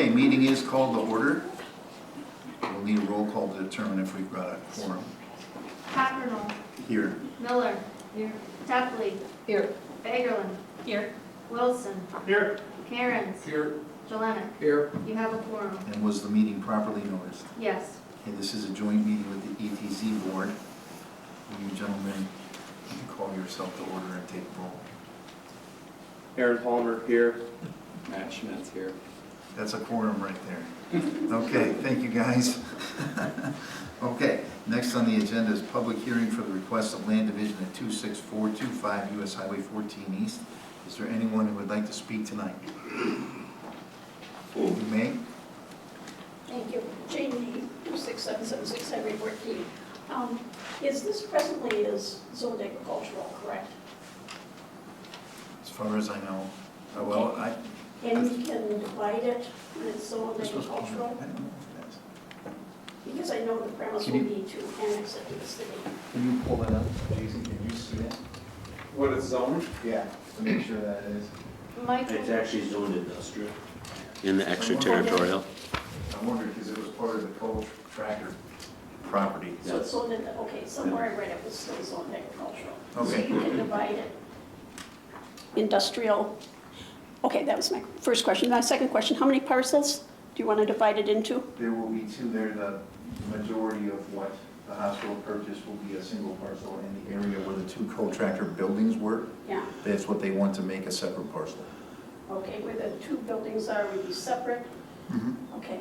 Okay, meeting is called to order. We'll need a roll call to determine if we've got a quorum. Cockrell. Here. Miller. Here. Tepley. Here. Fagerlin. Here. Wilson. Here. Karens. Here. Jelinek. Here. You have a quorum. And was the meeting properly noticed? Yes. Okay, this is a joint meeting with the ETZ board. Will you gentlemen call yourself to order and take roll? Aaron Palmer here. Matt Schmitz here. That's a quorum right there. Okay, thank you guys. Okay, next on the agenda is public hearing for the request of land division at 26425 US Highway 14 East. Is there anyone who would like to speak tonight? You may. Thank you. Jane Lee, 26776 Highway 14. Is this presently is zoned agricultural, correct? As far as I know. Well, And we can divide it when it's zoned this was, I don't know agricultural? if that's. Because I know the premise Can will you- be to annex it to the city. Can you pull it up, Jason? Can you see it? What is zoned? Yeah, to make sure that it is. Michael. It's actually zoned industrial. In the extraterritorial. I wondered because it was part of the co-tractor property. So it's zoned, okay, somewhere I read it was still zoned agricultural. Okay. So you can divide it. Industrial. Okay, that was my first question. My second question, how many parcels do you want to divide it into? There will be two there. The majority of what the hospital purchased will be a single parcel in the area where the two co-tractor buildings were. Yeah, That's what they want to make a separate parcel. okay, where the two buildings are would be separate? Okay,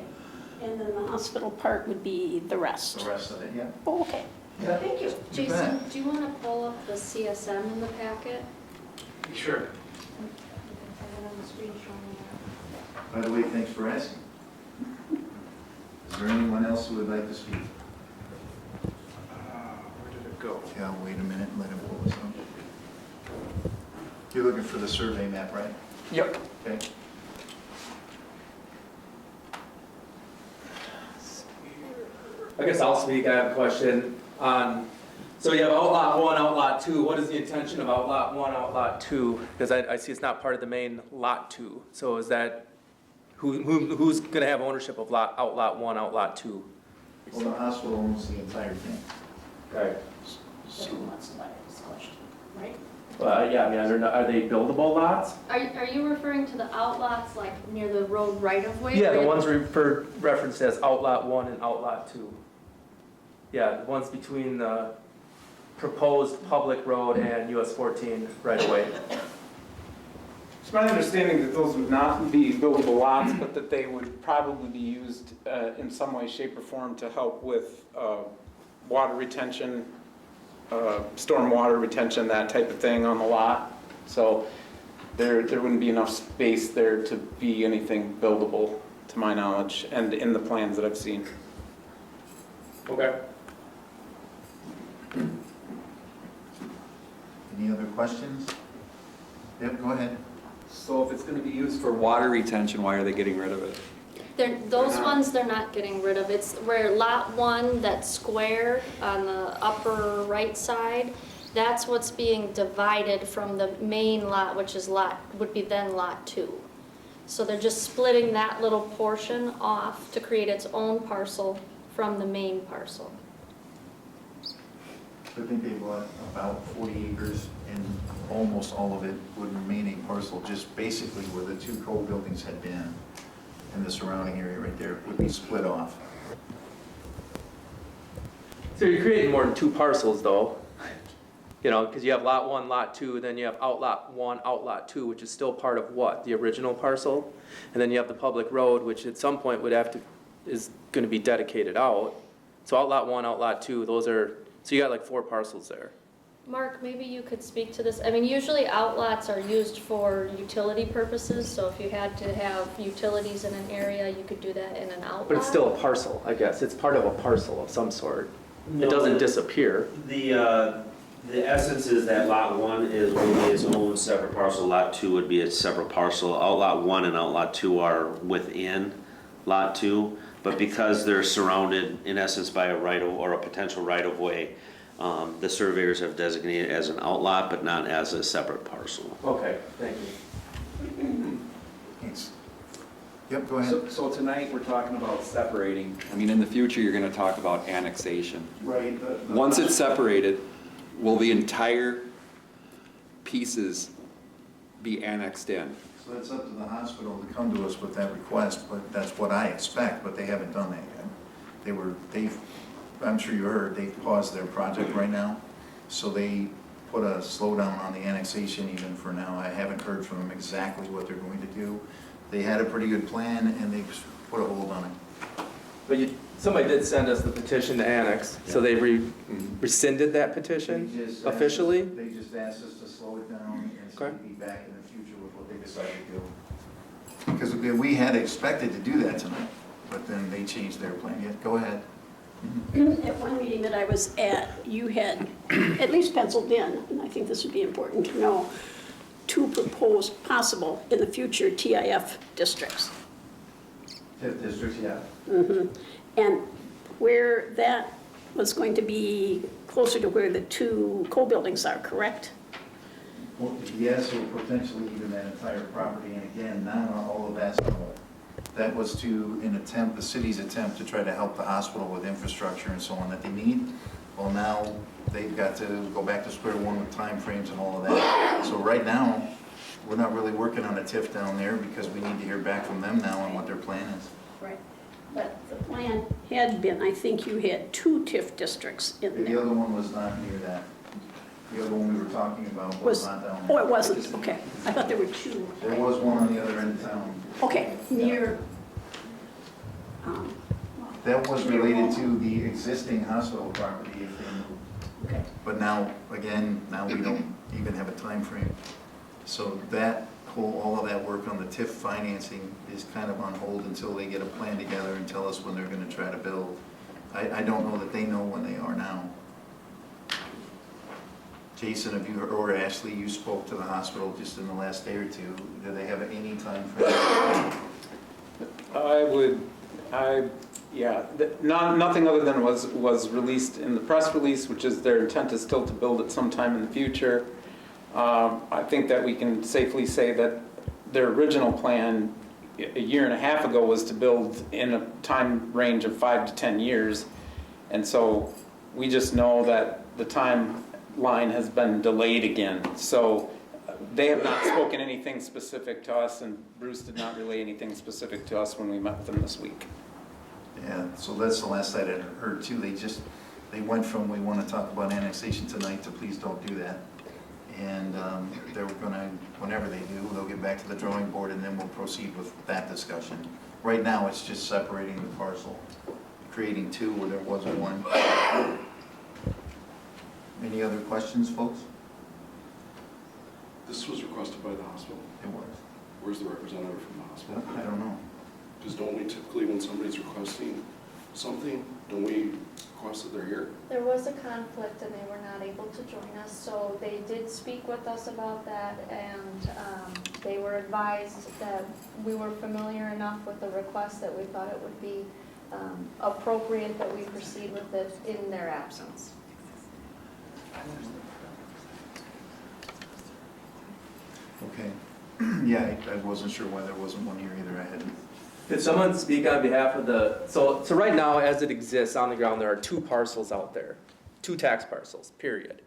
and then the hospital part would be the rest? The rest of it, yeah. Oh, okay, Yeah. thank you. Jason, do you want to pull up the CSM in the packet? Sure. I have it on the screen showing that. By the way, thanks for asking. Is there anyone else who would like to speak? Where did it go? Yeah, wait a minute, let him pull this up. You're looking for the survey map, right? Yep. Okay. I guess I'll speak. I have a question on, so you have outlot 1, outlot 2. What is the intention of outlot 1, outlot 2? Because I see it's not part of the main lot 2. So is that, who's going to have ownership of outlot 1, outlot 2? Well, the hospital owns the entire thing. Okay. Who wants to buy this question, right? Well, yeah, I mean, are they buildable lots? Are you referring to the outlots like near the road right of way? Yeah, the ones referenced as outlot 1 and outlot 2. Yeah, the ones between the proposed public road and US 14 right away. It's my understanding that those would not be buildable lots, but that they would probably be used in some way, shape, or form to help with water retention, storm water retention, that type of thing on the lot. So there wouldn't be enough space there to be anything buildable, to my knowledge, and in the plans that I've seen. Okay. Any other questions? Yep, go ahead. So if it's going to be used for water retention, why are they getting rid of it? Those ones they're not getting rid of. It's where lot 1, that square on the upper right side, that's what's being divided from the main lot, which is would be then lot 2. So they're just splitting that little portion off to create its own parcel from the main parcel. I think they bought about 40 acres and almost all of it would remain a parcel, just basically where the two co-buildings had been and the surrounding area right there would be split off. So you're creating more than 2 parcels though, you know, because you have lot 1, lot 2, then you have outlot 1, outlot 2, which is still part of what? The original parcel? And then you have the public road, which at some point is going to be dedicated out. So outlot 1, outlot 2, those are, so you got like 4 parcels there. Mark, maybe you could speak to this. I mean, usually outlots are used for utility purposes, so if you had to have utilities in an area, you could do that in an outlot. But it's still a parcel, I guess. It's part of a parcel of some sort. No, It doesn't disappear. The essence is that lot 1 will be its own separate parcel, lot 2 would be its separate parcel. Outlot 1 and outlot 2 are within lot 2, but because they're surrounded in essence by a a potential right-of-way, the surveyors have designated it as an outlot, but not as a separate parcel. Okay, thank you. Thanks. Yep. Yep, go ahead. So tonight, we're talking about separating. I mean, in the future, you're gonna talk about annexation. Right. Once it's separated, will the entire pieces be annexed in? So that's up to the hospital to come to us with that request, but that's what I expect, but they haven't done that yet. I'm sure you heard, they've paused their project right now, so they put a slowdown on the annexation even for now. I haven't heard from them exactly what they're going to do. They had a pretty good plan, and they put a hold on it. But somebody did send us the petition to annex, so they rescinded that petition They just asked- officially? They just asked us to slow it down and so Okay. we'd be back in the future with what they decided to do. Because we had expected to do that tonight, but then they changed their plan. Yeah, go ahead. At one meeting that I was at, you had at least penciled in, and I think this would be important to know, 2 proposed possible in the future TIF districts. TIF districts, yeah. And where that was going to be closer to where the 2 co-buildings are, correct? Well, yes, or potentially even that entire property, and again, not all of that's gonna. That was the city's attempt to try to help the hospital with infrastructure and so on that they need. Well, now they've got to go back to square one with timeframes and all of that. So right now, we're not really working on a TIF down there because we need to hear back from them now on what their plan is. Right. But the plan had been, I think you had 2 TIF districts in The there. other one was not near that. The other one we were talking about was not down Oh, there. it wasn't, okay. I thought there were 2. There was one on the other end of town. Okay, near, That was related to the existing hospital property, if they moved. okay. But now, again, now we don't even have a time frame. So all of that work on the TIF financing is kind of on hold until they get a plan together and tell us when they're gonna try to build. I don't know that they know when they are now. Jason, have you, or Ashley, you spoke to the hospital just in the last day or two. Do they have any time frame? Nothing other than was released in the press release, which is their intent is still to build it sometime in the future. I think that we can safely say that their original plan a year and a half ago was to build in a time range of 5 to 10 years. And so we just know that the timeline has been delayed again. So they have not spoken anything specific to us, and Bruce did not relay anything specific to us when we met with them this week. Yeah, so that's the last I had heard too. They went from, we want to talk about annexation tonight to please don't do that. And they were gonna, whenever they do, they'll get back to the drawing board and then we'll proceed with that discussion. Right now, it's just separating the parcel, creating 2 where there wasn't 1. Any other questions, folks? This was requested by the hospital. It was. Where's the representative from the hospital? I don't know. Because don't we typically, when somebody's requesting something, don't we request that they're here? There was a conflict and they were not able to join us, so they did speak with us about that, and they were advised that we were familiar enough with the request that we thought it would be appropriate that we proceed with it in their absence. Okay. Yeah, I wasn't sure why there wasn't one here either. I hadn't. Could someone speak on behalf of so right now, as it exists on the ground, there are 2 parcels out there, 2 tax parcels, period.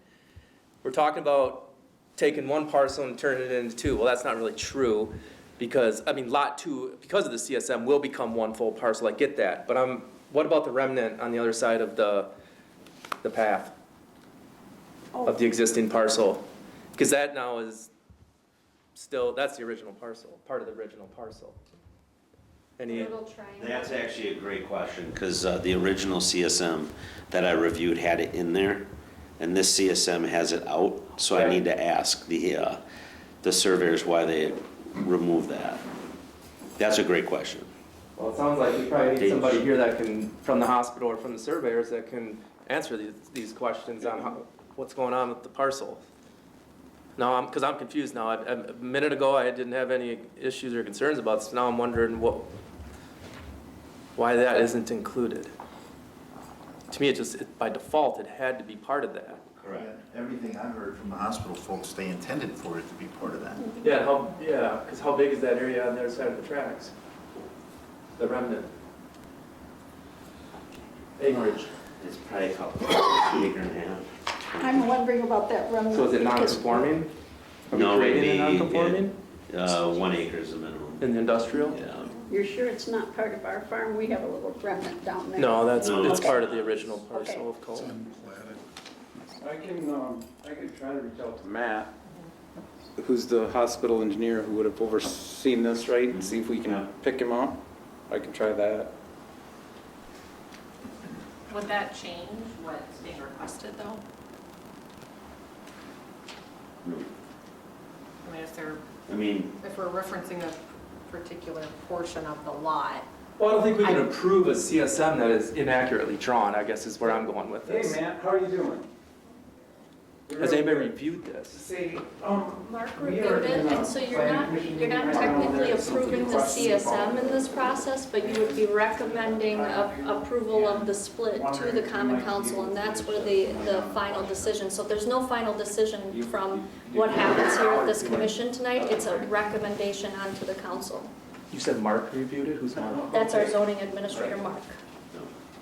We're talking about taking 1 parcel and turning it into 2. Well, that's not really true, because, I mean, lot 2, because of the CSM, will become 1 full parcel, I get that. But what about the remnant on the other side of the path of the existing parcel? Because that now is still, that's the original parcel, part of the original parcel. Any? Little triangle. That's actually a great question, because the original CSM that I reviewed had it in there, and this CSM has it out, so I Okay. need to ask the surveyors why they removed that. That's a great question. Well, it sounds like we probably need somebody here that can, from the hospital or from the surveyors, that can answer these questions on what's going on with the parcel. Now, because I'm confused now. A minute ago, I didn't have any issues or concerns about this. Now I'm wondering why that isn't included. To me, by default, it had to be part of that. Correct. Everything I heard from the hospital folks, they intended for it to be part of that. Yeah, because how big is that area on the other side of the tracks? the remnant acreage. It's probably a couple, acre and a half. I'm wondering about that remnant. So is it because- non-conforming? Are we No, it would creating be, a non-conforming 1 acre is the minimum. in the industrial? Yeah. You're sure it's not part of our farm? We have a little remnant down there. No, it's No. part of the original Okay. parcel of Cole. I can try to reach out to Matt, who's the hospital engineer who would have overseen this, right, and see if we Yeah. can pick him up. I can try that. Would that change what's being requested though? No. I mean, I mean, if we're referencing a particular portion of the lot, Well, I don't think we can approve a CSM that is inaccurately drawn, I guess is where I'm going with Hey, this. Matt, how are you doing? Has anybody reviewed this? Say, Mark We are reviewed it, in a and so you're planning not, commission you're not meeting right now. technically There's some approving the questions CSM about in this process, but you would be recommending approval of the split to the common council, and that's where the final decision. So there's no final decision from what happens here at this commission tonight, it's a recommendation onto the council. You said Mark reviewed it? Who's Mark? That's our zoning administrator, Mark.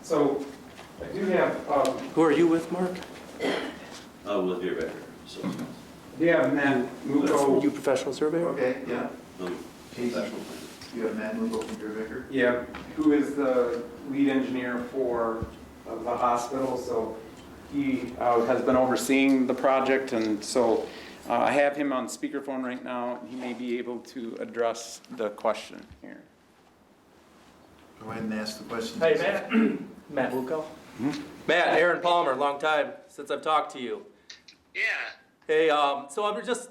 So, I do have, Who are you with, Mark? with your record, so. Matt Muko. You professional surveyor? Okay, yeah. Professional plan. You have Matt Lugo from your record? Yeah, who is the lead engineer for the hospital, so he has been overseeing the project, and so I have him on speakerphone right now, and he may be able to address the question here. Go ahead and ask the question. Hey, Matt. Matt Luco? Matt, Aaron Palmer, long time since I've talked to you. Yeah, Hey, so I'm just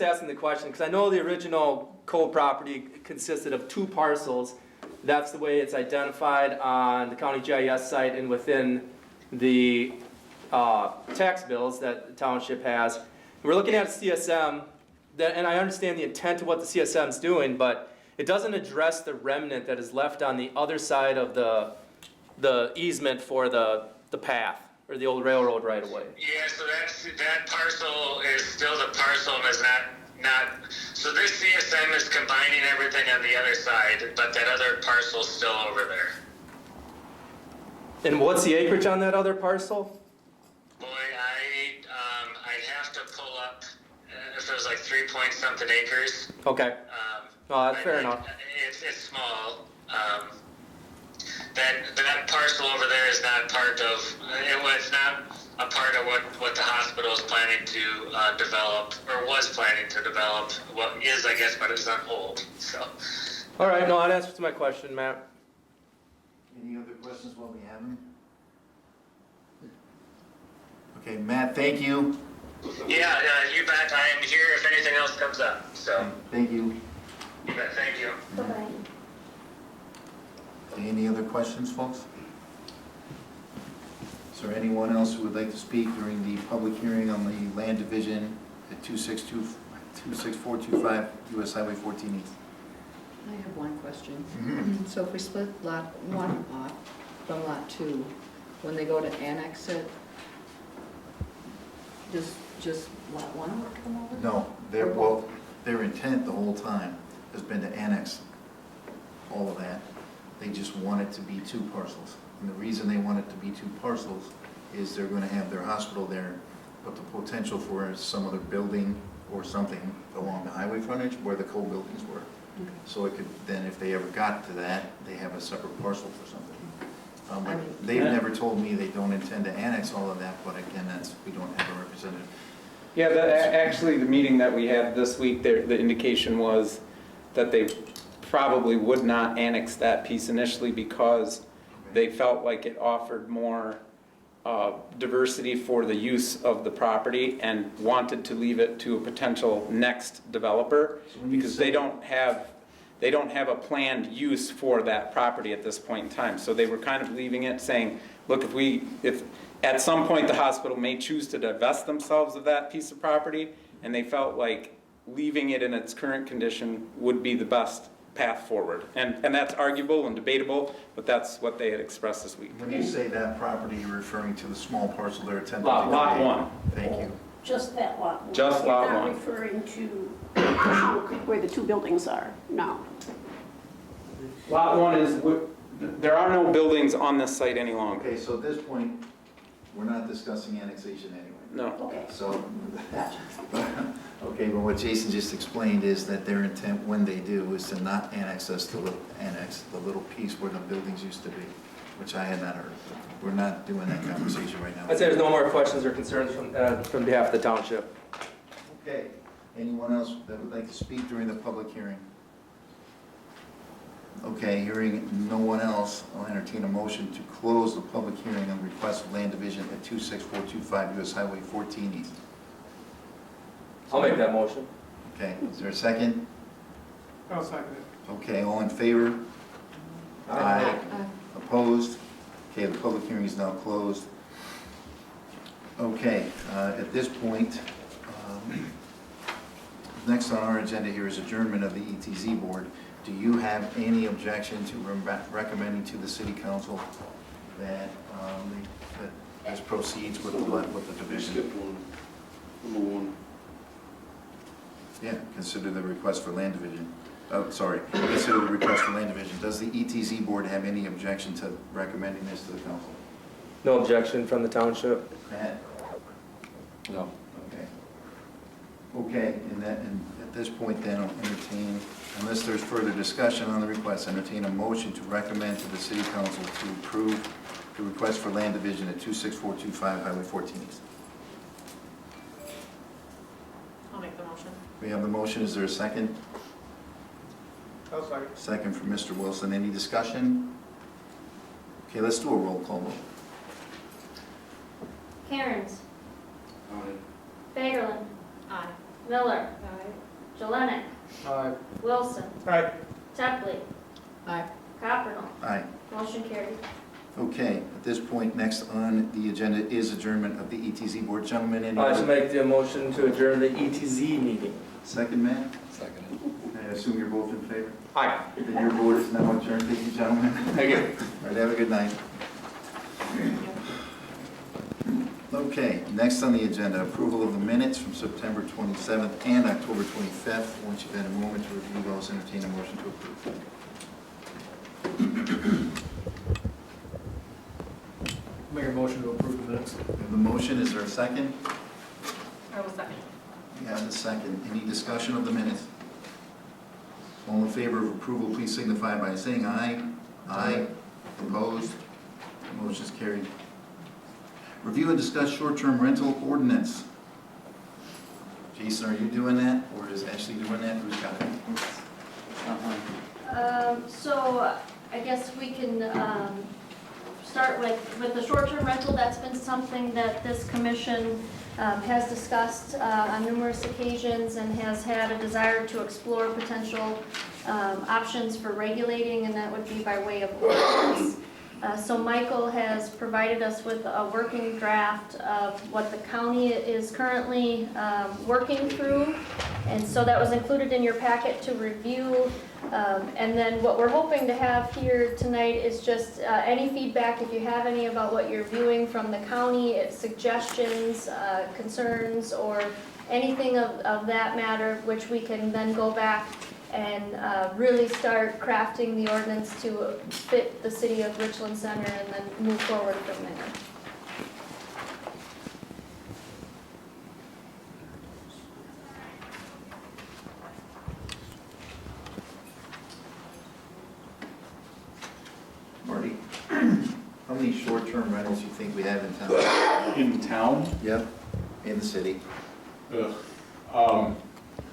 asking the question, because I know the original Cole property consisted of 2 parcels. That's the way it's identified on the county GIS site and within the tax bills that the township has. We're looking at CSM, and I understand the intent of what the CSM is doing, but it doesn't address the remnant that is left on the other side of the easement for the path, or the old railroad right away. yeah, so that parcel is still the parcel and is not, so this CSM is combining everything on the other side, but that other parcel's still over there. And what's the acreage on that other parcel? Boy, I'd have to pull up, if it was like 3-point-something acres. Okay, no, that's fair enough. It's small. That parcel over there is not part of, it was not a part of what the hospital is planning to develop, or was planning to develop, what is, I guess, but it's on hold, so. All right, no, that answers my question, Matt. Any other questions while we have him? Okay, Matt, thank you. Yeah, you bet, I am here if anything else comes up, so, Thank you. you bet, thank you. Bye-bye. Okay, any other questions, folks? Is there anyone else who would like to speak during the public hearing on the land division at 26425 US Highway 14 East? I have one question. So if we split lot 1 off from lot 2, when they go to annex it, does just lot 1 come over? No, their intent the whole time has been to annex all of that. They just want it to be 2 parcels. And the reason they want it to be 2 parcels is they're gonna have their hospital there, but the potential for some other building or something along the highway frontage where the coal buildings were. Okay. So it could, then if they ever got to that, they have a separate parcel for something. I mean- They've never told me they don't intend to annex all of that, but again, we don't have a representative. Yeah, actually, the meeting that we had this week, the indication was that they probably would not annex that piece initially because they felt like it offered more diversity for the use of the property and wanted to leave it to a potential next developer because they don't have a planned use for that property at this point in time. So they were kind of leaving it saying, look, if at some point the hospital may choose to divest themselves of that piece of property, and they felt like leaving it in its current condition would be the best path forward. And that's arguable and debatable, but that's what they had expressed this week. When you say that property, you're referring to the small parcel they're attempting to Lot create? 1. Thank you. Just that lot 1. Just lot You're 1. not referring to the chunk where the 2 buildings are, no. Lot 1 is, there are no buildings on this site any longer. Okay, so at this point, we're not discussing annexation anyway. No. Okay. So, okay, but what Jason just explained is that their intent when they do is to not annex the little piece where the buildings used to be, which I had not heard. We're not doing that conversation right now. I'd say there's no more questions or concerns from behalf of the township. Okay, anyone else that would like to speak during the public hearing? Okay, hearing no one else, I'll entertain a motion to close the public hearing on request of land division at 26425 US Highway 14 East. I'll make that motion. Okay, is there a second? I'll second it. Okay, all in favor? Aye. Opposed? Okay, the public hearing is now closed. Okay, at this point, next on our agenda here is adjournment of the ETZ board. Do you have any objection to recommending to the city council that that this proceeds with the division? Skip one, number 1. Yeah, consider the request for land division. Oh, sorry, consider the request for land division. Does the ETZ board have any objection to recommending this to the council? No objection from the township. Matt? No. Okay. Okay, and at this point then, I'll entertain, unless there's further discussion on the request, entertain a motion to recommend to the city council to approve the request for land division at 26425 Highway 14 East. I'll make the motion. We have the motion, is there a second? I'll second. Second from Mr. Wilson, any discussion? Okay, let's do a roll call vote. Cairns. Fagerlin. Aye. Miller. Jelinek. Aye. Wilson. Aye. Tepley. Aye. Coppernoll. Aye. Motion carried. Okay, at this point, next on the agenda is adjournment of the ETZ board. Gentlemen, any? I should make the motion to adjourn the ETZ meeting. Second, Matt? Second. I assume you're both in favor? Aye. Then your board is now adjourned. Thank you, gentlemen. Thank you. All right, have a good night. Okay, next on the agenda, approval of the minutes from September 27th and October 25th. Once you've had a moment to review those, entertain a motion to approve. Make a motion to approve the minutes. We have the motion, is there a second? I will second. We have the second. Any discussion of the minutes? All in favor of approval, please signify by saying aye. Aye. Opposed? Motion is carried. Review and discuss short-term rental ordinance. Jason, are you doing that, or is Ashley doing that? Who's got it? So I guess we can start with the short-term rental. That's been something that this commission has discussed on numerous occasions and has had a desire to explore potential options for regulating, and that would be by way of ordinance. So Michael has provided us with a working draft of what the county is currently working through, and so that was included in your packet to review. And then what we're hoping to have here tonight is just any feedback, if you have any, about what you're viewing from the county, suggestions, concerns, or anything of that matter, which we can then go back and really start crafting the ordinance to fit the city of Richland Center and then move forward from there. Marty, how many short-term rentals do you think we have in town? In town, Yep, in the city.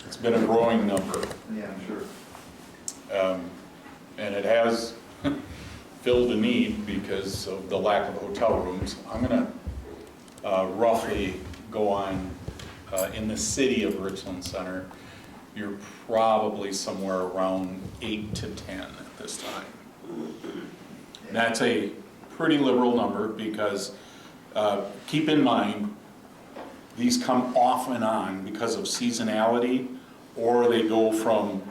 it's been a growing number, Yeah, I'm sure. and it has filled a need because of the lack of hotel rooms. I'm gonna roughly go on, in the city of Richland Center, you're probably somewhere around 8 to 10 at this time. And that's a pretty liberal number because, keep in mind, these come off and on because of seasonality, or they go from,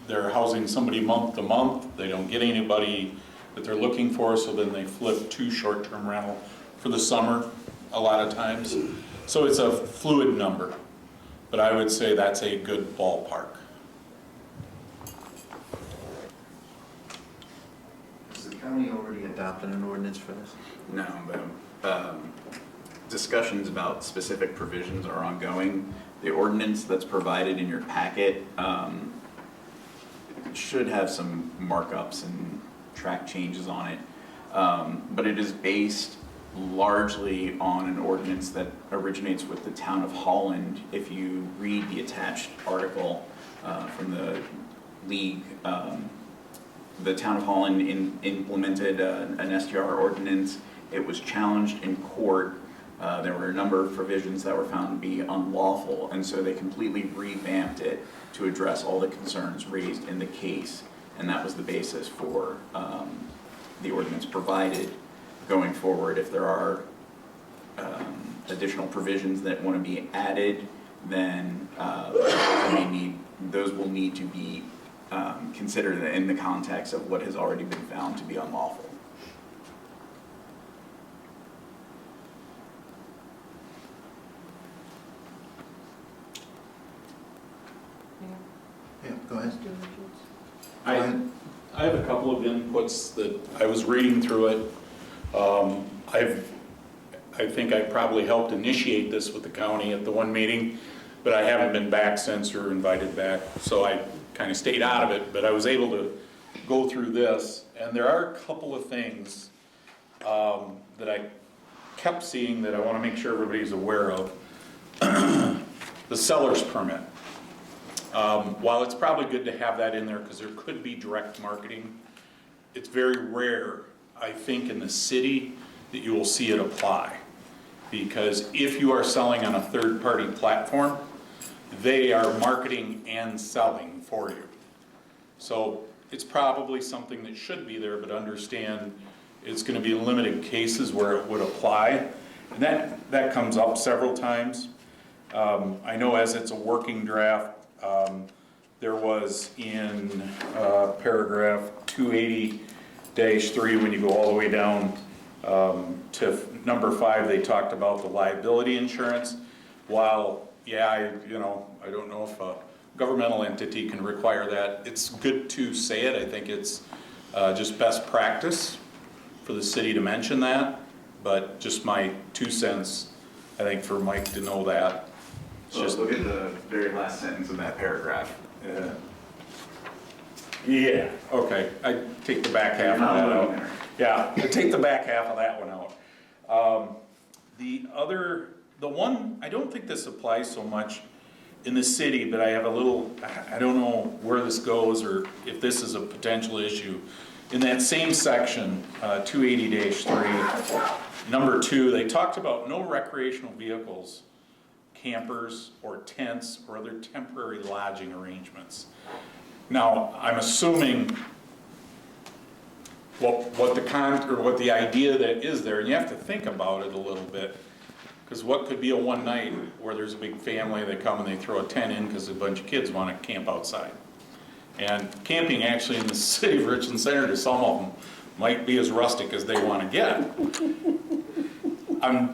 they're housing somebody month to month, they don't get anybody that they're looking for, so then they flip to short-term rental for the summer a lot of times. So it's a fluid number, but I would say that's a good ballpark. county already adopted an ordinance for this? No, but discussions about specific provisions are ongoing. The ordinance that's provided in your packet should have some markups and track changes on it, but it is based largely on an ordinance that originates with the town of Holland. If you read the attached article from the league, the town of Holland implemented an STR ordinance. It was challenged in court. There were a number of provisions that were found to be unlawful, and so they completely revamped it to address all the concerns raised in the case, and that was the basis for the ordinance provided. Going forward, if there are additional provisions that want to be added, then those will need to be considered in the context of what has already been found to be unlawful. Yeah, go ahead. I have a couple of inputs that I was reading through it. I think I probably helped initiate this with the county at the one meeting, but I haven't been back since or invited back, so I kind of stayed out of it, but I was able to go through this, and there are a couple of things that I kept seeing that I want to make sure everybody's aware of. The seller's permit. While it's probably good to have that in there because there could be direct marketing, it's very rare, I think, in the city that you will see it apply. Because if you are selling on a third-party platform, they are marketing and selling for you. So it's probably something that should be there, but understand it's going to be limited cases where it would apply. And that comes up several times. I know as it's a working draft, there was in paragraph 280-3, when you go all the way down to number 5, they talked about the liability insurance. While, yeah, I don't know if a governmental entity can require that. It's good to say it. I think it's just best practice for the city to mention that, but just my 2 cents, I think, for Mike to know that. So just look at the very last sentence of that paragraph. Yeah, okay, I take the back half of that out. Yeah, I take the back half of that one out. The one, I don't think this applies so much in the city, but I have a little, I don't know where this goes or if this is a potential issue. In that same section, 280-3, number 2, they talked about no recreational vehicles, campers, or tents, or other temporary lodging arrangements. Now, I'm assuming what the idea that is there, and you have to think about it a little bit, because what could be a one night where there's a big family, they come and they throw a tent in because a bunch of kids want to camp outside. And camping actually in the city of Richland Center, to some of them, might be as rustic as they want to get. I'm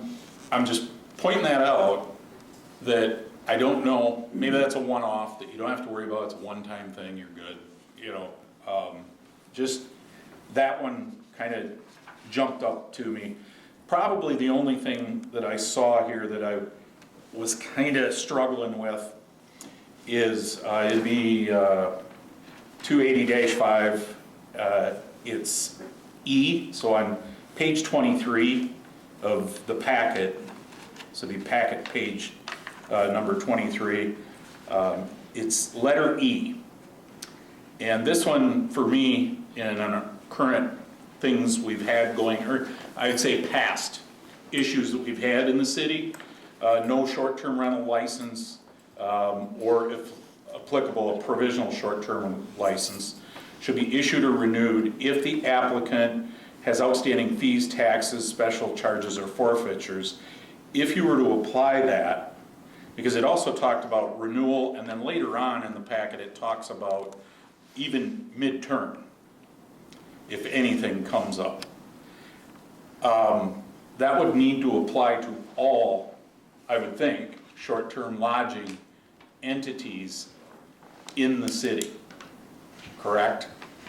just pointing that out, that I don't know, maybe that's a one-off that you don't have to worry about, it's a one-time thing, you're good, just that one kind of jumped up to me. Probably the only thing that I saw here that I was kind of struggling with is it'd be 280-5, it's E, so on page 23 of the packet, so the packet page number 23, it's letter E. And this one, for me, in current things we've had going, or I'd say past issues that we've had in the city, no short-term rental license, or if applicable, a provisional short-term license should be issued or renewed if the applicant has outstanding fees, taxes, special charges, or forfeitures. If you were to apply that, because it also talked about renewal, and then later on in the packet it talks about even midterm, if anything comes up. That would need to apply to all, I would think, short-term lodging entities in the city, correct?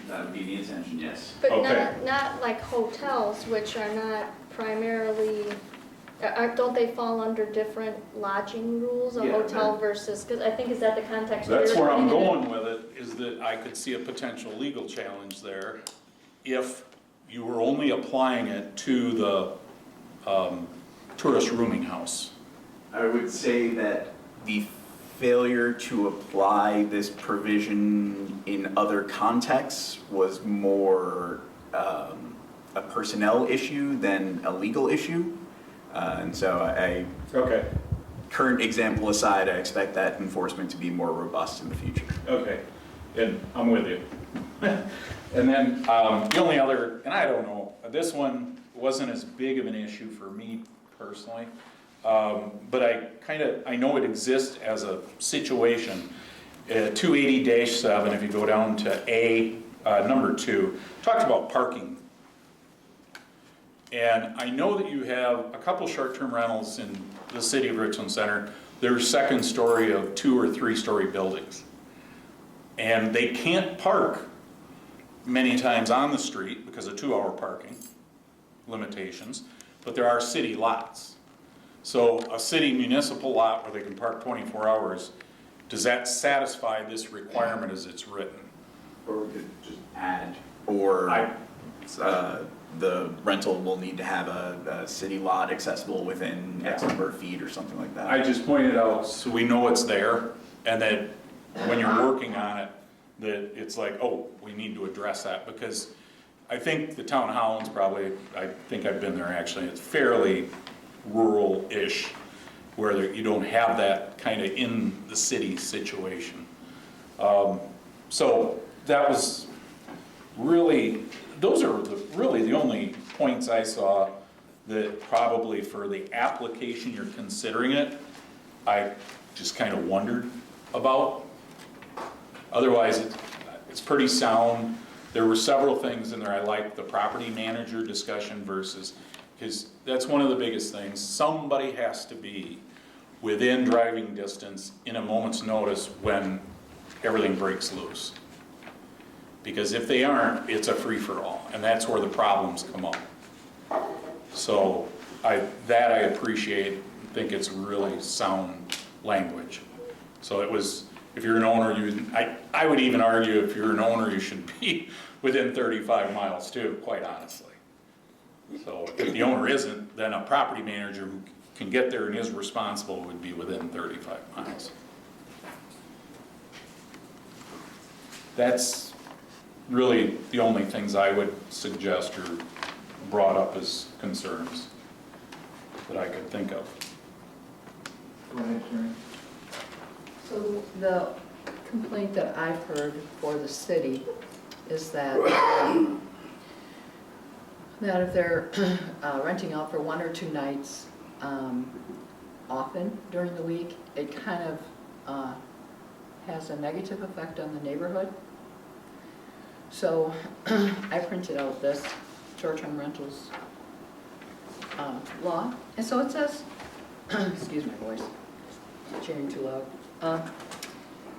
That would be the intention, yes. But Okay. not like hotels, which are not primarily, don't they fall under different lodging rules? A Yeah, hotel they're- versus, because I think, is that the context? That's you're where I'm putting it in? going with it, is that I could see a potential legal challenge there if you were only applying it to the tourist rooming house. I would say that the failure to apply this provision in other contexts was more a personnel issue than a legal issue. And so Okay. current example aside, I expect that enforcement to be more robust in the future. Okay, and I'm with you. And then the only other, and I don't know, this one wasn't as big of an issue for me personally, but I know it exists as a situation. 280-7, if you go down to number 2, talks about parking. And I know that you have a couple short-term rentals in the city of Richland Center. They're second story of 2 or 3 story buildings. And they can't park many times on the street because of 2-hour parking limitations, but there are city lots. So a city municipal lot where they can park 24 hours, does that satisfy this requirement as it's written? Or we could just add, or the rental will need to have a city lot accessible within X number of feet or something like that. I just pointed out so we know it's there, and that when you're working on it, that it's like, oh, we need to address that, because I think the town of Holland's probably, I think I've been there actually, it's fairly rural-ish, where you don't have that kind of in the city situation. So that was really, those are really the only points I saw that probably for the application you're considering it, I just kind of wondered about. Otherwise, it's pretty sound. There were several things in there. I like the property manager discussion versus, because that's one of the biggest things. Somebody has to be within driving distance in a moment's notice when everything breaks loose. Because if they aren't, it's a free-for-all, and that's where the problems come up. So I appreciate, think it's really sound language. So it was, if you're an owner, I would even argue if you're an owner, you should be within 35 miles too, quite honestly. So if the owner isn't, then a property manager who can get there and is responsible would be within 35 miles. That's really the only things I would suggest or brought up as concerns that I could think of. Go ahead, Karen. So the complaint that I've heard for the city is that if they're renting out for 1 or 2 nights often during the week, it kind of has a negative effect on the neighborhood. So I printed out this short-term rentals law, and so it says, excuse my voice, cheering too loud.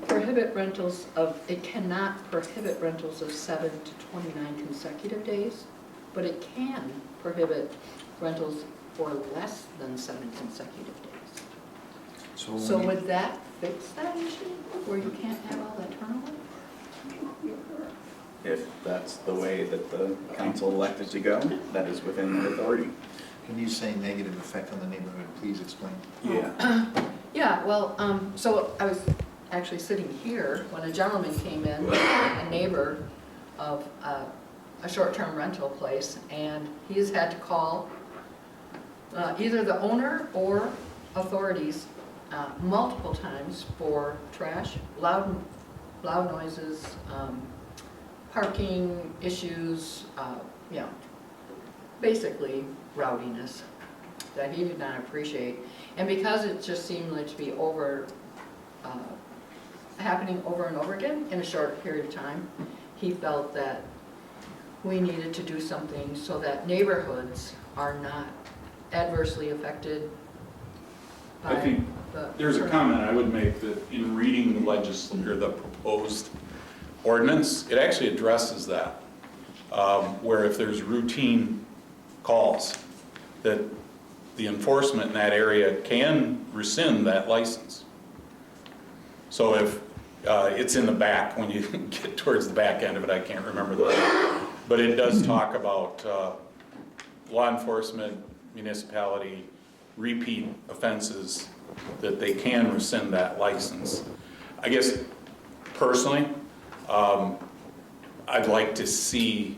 Prohibit rentals of, it cannot prohibit rentals of 7 to 29 consecutive days, but it can prohibit rentals for less than 7 consecutive days. So would that fix that issue, where you can't have all that turnover? If that's the way that the council elected to go, that is within their authority. Can you say negative effect on the neighborhood? Please explain. Yeah. Yeah, well, so I was actually sitting here when a gentleman came in, a neighbor of a short-term rental place, and he's had to call either the owner or authorities multiple times for trash, loud noises, parking issues, basically rowdiness that he did not appreciate. And because it just seemed like to be happening over and over again in a short period of time, he felt that we needed to do something so that neighborhoods are not adversely affected by I think the there's a turnover. comment I would make that in reading the proposed ordinance, it actually addresses that. Where if there's routine calls, that the enforcement in that area can rescind that license. So if, it's in the back, when you get towards the back end of it, I can't remember that. But it does talk about law enforcement, municipality, repeat offenses, that they can rescind that license. I guess personally, I'd like to see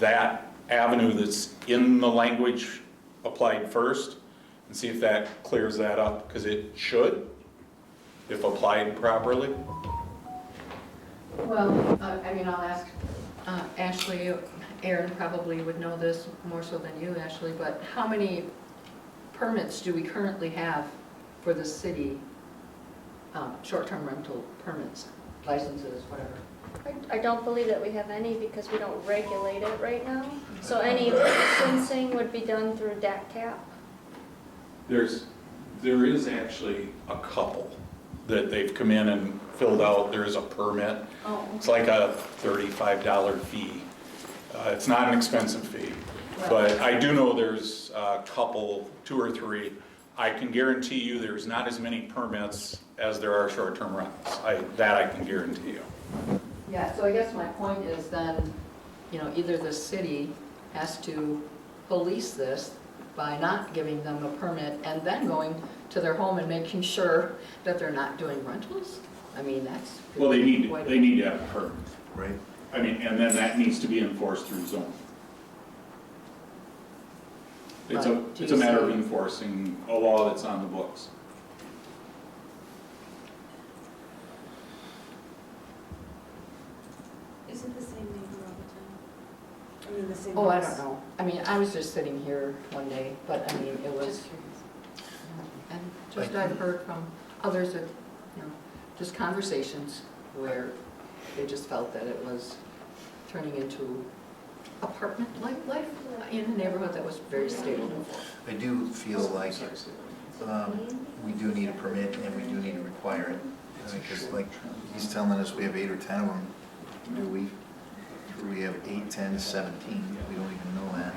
that avenue that's in the language applied first and see if that clears that up, because it should, if applied properly. Well, I mean, I'll ask Ashley, Aaron probably would know this more so than you, Ashley, but how many permits do we currently have for the city, short-term rental permits, licenses, whatever? I don't believe that we have any because we don't regulate it right now. So any licensing would be done through DAC. There is actually a couple that they've come in and filled out. There is a permit. Oh, It's like a $35 fee. It's not an expensive fee, but I do know there's a couple, 2 or 3. I can guarantee you there's not as many permits as there are short-term rentals. That I can guarantee you. yeah, so I guess my point is then, you know, either the city has to police this by not giving them a permit and then going to their home and making sure that they're not doing rentals? I mean, that's. Well, they need to have a permit. Right. I mean, and then that needs to be enforced through zoning. It's a, Right. it's a matter of enforcing a law that's on the books. Is it the same neighbor all the time? I mean, the same Oh, I house? don't know. I mean, I was just sitting here one day, but I mean, it was, Just curious. and just I've heard from others that, you know, just conversations where they just felt that it was turning into apartment-like life in a neighborhood that was very stable before. I do feel like we do need a permit and we do need to require it. Because like he's telling us we have 8 or 10 of them, do we? We have 8, 10, 17, we don't even know that,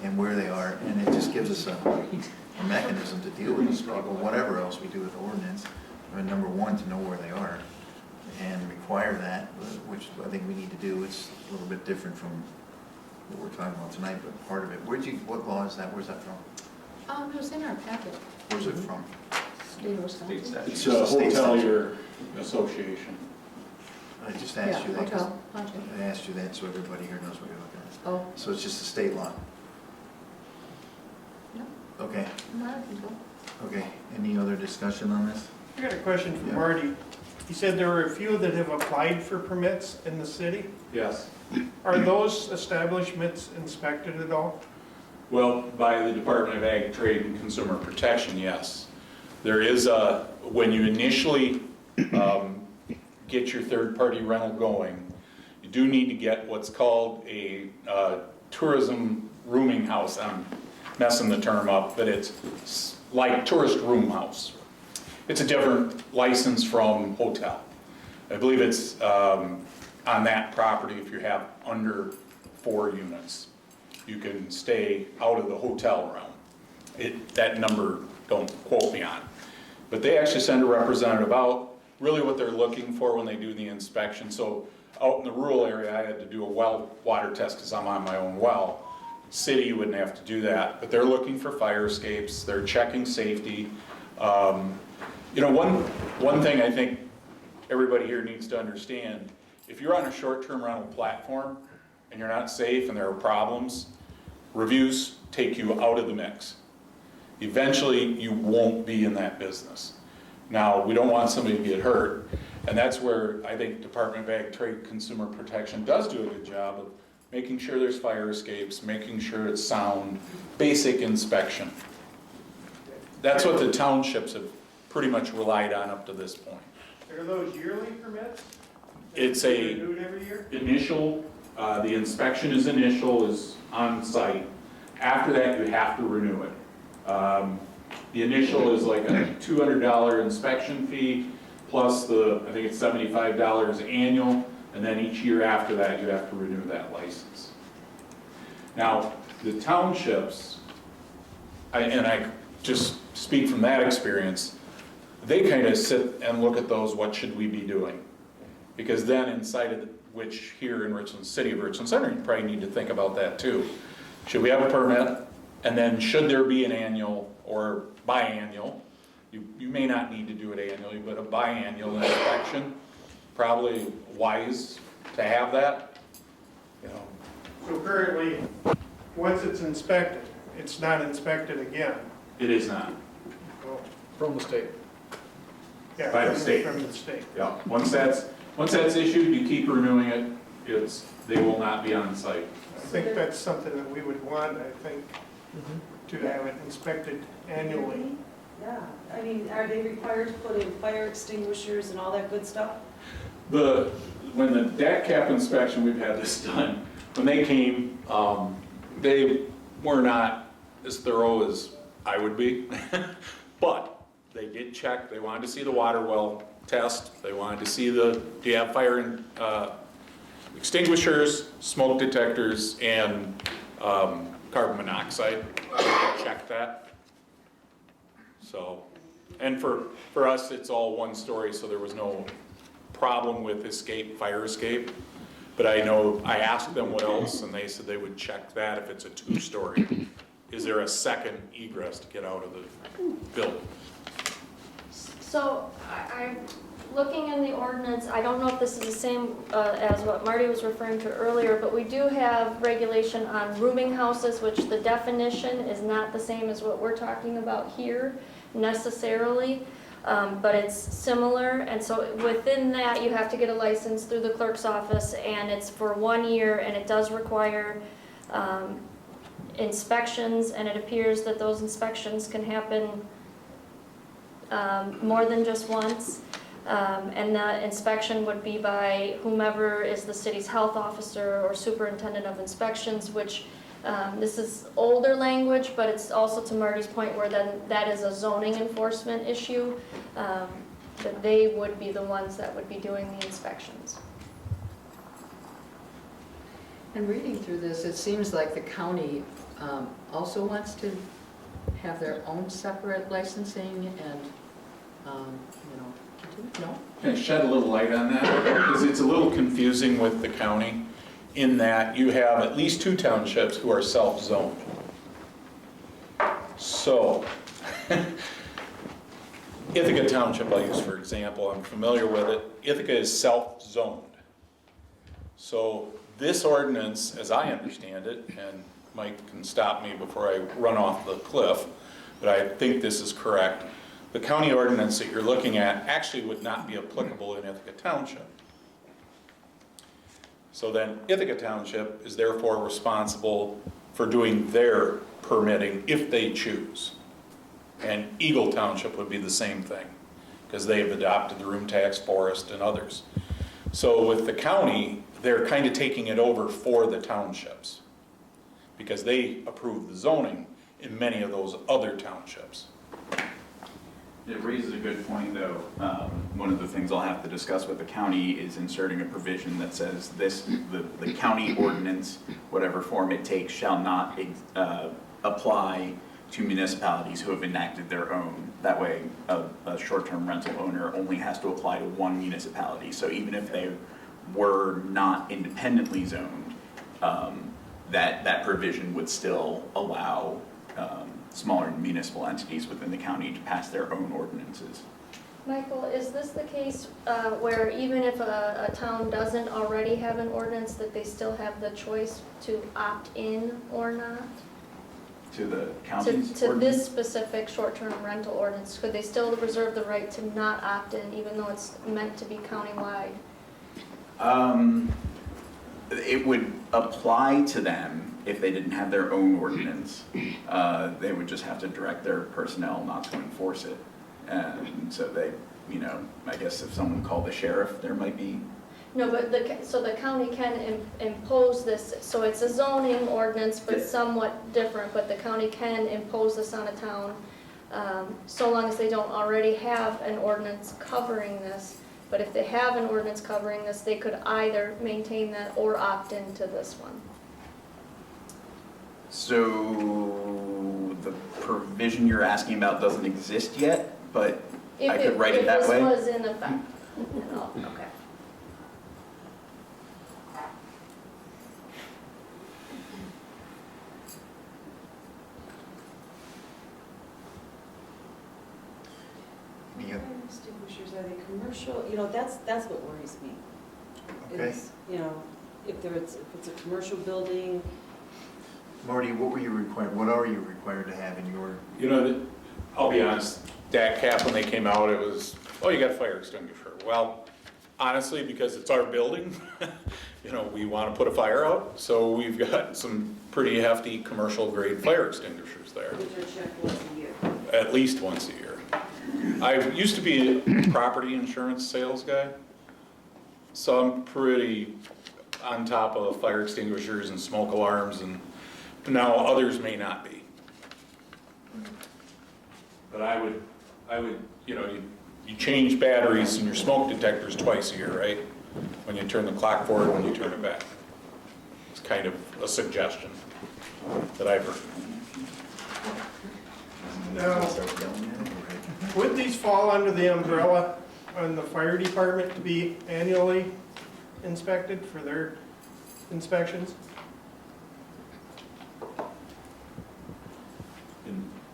and where they are, and it just gives us a mechanism to deal with these people, whatever else we do with ordinance. I mean, number one, to know where they are and require that, which I think we need to do. It's a little bit different from what we're talking about tonight, but part of it. What law is that? Where's that from? It was in our packet. Where's it from? State of Wisconsin. It's just a a state hotelier association. I just asked you that. 'cause hotel, okay. I asked you that so everybody here knows what you're looking at. Oh, So it's just a state law? no, Okay, no, I think so. okay. Any other discussion on this? I got a question for Yeah. Marty. You said there were a few that have applied for permits in the city. Yes. Are those establishments inspected at all? Well, by the Department of Ag, Trade, and Consumer Protection, yes. There is a, when you initially get your third-party rental going, you do need to get what's called a tourism rooming house. I'm messing the term up, but it's like tourist room house. It's a different license from hotel. I believe it's on that property if you have under 4 units. You can stay out of the hotel realm. That number, don't quote me on. But they actually send a representative out, really what they're looking for when they do the inspection. So out in the rural area, I had to do a well water test because I'm on my own well. City, you wouldn't have to do that, but they're looking for fire escapes, they're checking safety. You know, one thing I think everybody here needs to understand, if you're on a short-term rental platform and you're not safe and there are problems, reviews take you out of the mix. Eventually, you won't be in that business. Now, we don't want somebody to get hurt, and that's where I think Department of Ag, Trade, Consumer Protection does do a good job of making sure there's fire escapes, making sure it's sound, basic inspection. That's what the townships have pretty much relied on up to this point. Are those yearly permits? It's They do it every year? initial, the inspection is initial, is on site. After that, you have to renew it. The initial is like a $200 inspection fee, plus I think it's $75 annual, And then each year after that, you have to renew that license. Now, the townships, and I just speak from that experience, they kind of sit and look at those, what should we be doing? Because then inside of which here in Richland, city of Richland Center, you probably need to think about that too. Should we have a permit? And then should there be an annual or biannual? You may not need to do it annually, but a biannual inspection, probably wise to have that, you know. So currently, once it's inspected, it's not inspected again. It is not. Oh, From the state. yeah, By the state. From the state. Yeah, once that's issued, you keep renewing it, they will not be on site. I think that's something that we would want, I think, to have it inspected annually. Yeah, I mean, are they required to put in fire extinguishers and all that good stuff? When the DAC cap inspection, we've had this done, when they came, they were not as thorough as I would be, but they did check, they wanted to see the water well test, they wanted to see do you have fire extinguishers, smoke detectors, and carbon monoxide. They checked that. So, and for us, it's all one story, so there was no problem with fire escape. But I know, I asked them what else, and they said they would check that if it's a 2-story. Is there a second egress to get out of the building? So I'm looking in the ordinance, I don't know if this is the same as what Marty was referring to earlier, but we do have regulation on rooming houses, which the definition is not the same as what we're talking about here necessarily, but it's similar. And so within that, you have to get a license through the clerk's office, and it's for 1 year, and it does require inspections, and it appears that those inspections can happen more than just once. And the inspection would be by whomever is the city's health officer or superintendent of inspections, which this is older language, but it's also to Marty's point where then that is a zoning enforcement issue, that they would be the ones that would be doing the inspections. And reading through this, it seems like the county also wants to have their own separate licensing and, no? Can I shed a little light on that? Because it's a little confusing with the county in that you have at least 2 townships who are self-zoned. So, Ithaca Township I'll use for example, I'm familiar with it. Ithaca is self-zoned. So this ordinance, as I understand it, and Mike can stop me before I run off the cliff, but I think this is correct. The county ordinance that you're looking at actually would not be applicable in Ithaca Township. So then Ithaca Township is therefore responsible for doing their permitting if they choose. And Eagle Township would be the same thing, because they have adopted the room tax, forest, and others. So with the county, they're kind of taking it over for the townships, because they approve the zoning in many of those other townships. It raises a good point, though. One of the things I'll have to discuss with the county is inserting a provision that says the county ordinance, whatever form it takes, shall not apply to municipalities who have enacted their own. That way, a short-term rental owner only has to apply to one municipality. So even if they were not independently zoned, that provision would still allow smaller municipal entities within the county to pass their own ordinances. Michael, is this the case where even if a town doesn't already have an ordinance, that they still have the choice to opt in or not? To the county's To ordinance? this specific short-term rental ordinance, could they still reserve the right to not opt in even though it's meant to be countywide? It would apply to them if they didn't have their own ordinance. They would just have to direct their personnel not to enforce it. And so they, I guess if someone called the sheriff, there might be. No, but so the county can impose this, so it's a zoning ordinance, but Yeah. somewhat different, but the county can impose this on a town, so long as they don't already have an ordinance covering this. But if they have an ordinance covering this, they could either maintain that or opt into this one. So the provision you're asking about doesn't exist yet, but I could write it that way? If this was in effect. Oh, okay. Any other- Fire extinguishers, are they commercial? You know, that's what worries me. Okay. Is, you know, if it's a commercial building, Marty, what are you required to have in your, You know, I'll be honest, DAC when they came out, it was, oh, you got a fire extinguisher. Well, honestly, because it's our building, you know, we want to put a fire out, so we've got some pretty hefty commercial grade fire extinguishers there, which are checked once a year. at least once a year. I used to be a property insurance sales guy, so I'm pretty on top of fire extinguishers and smoke alarms, and now others may not be. But I would, you know, you change batteries in your smoke detectors twice a year, right? When you turn the clock forward, when you turn it back. It's kind of a suggestion that I've heard. Now, would these fall under the umbrella on the fire department to be annually inspected for their inspections?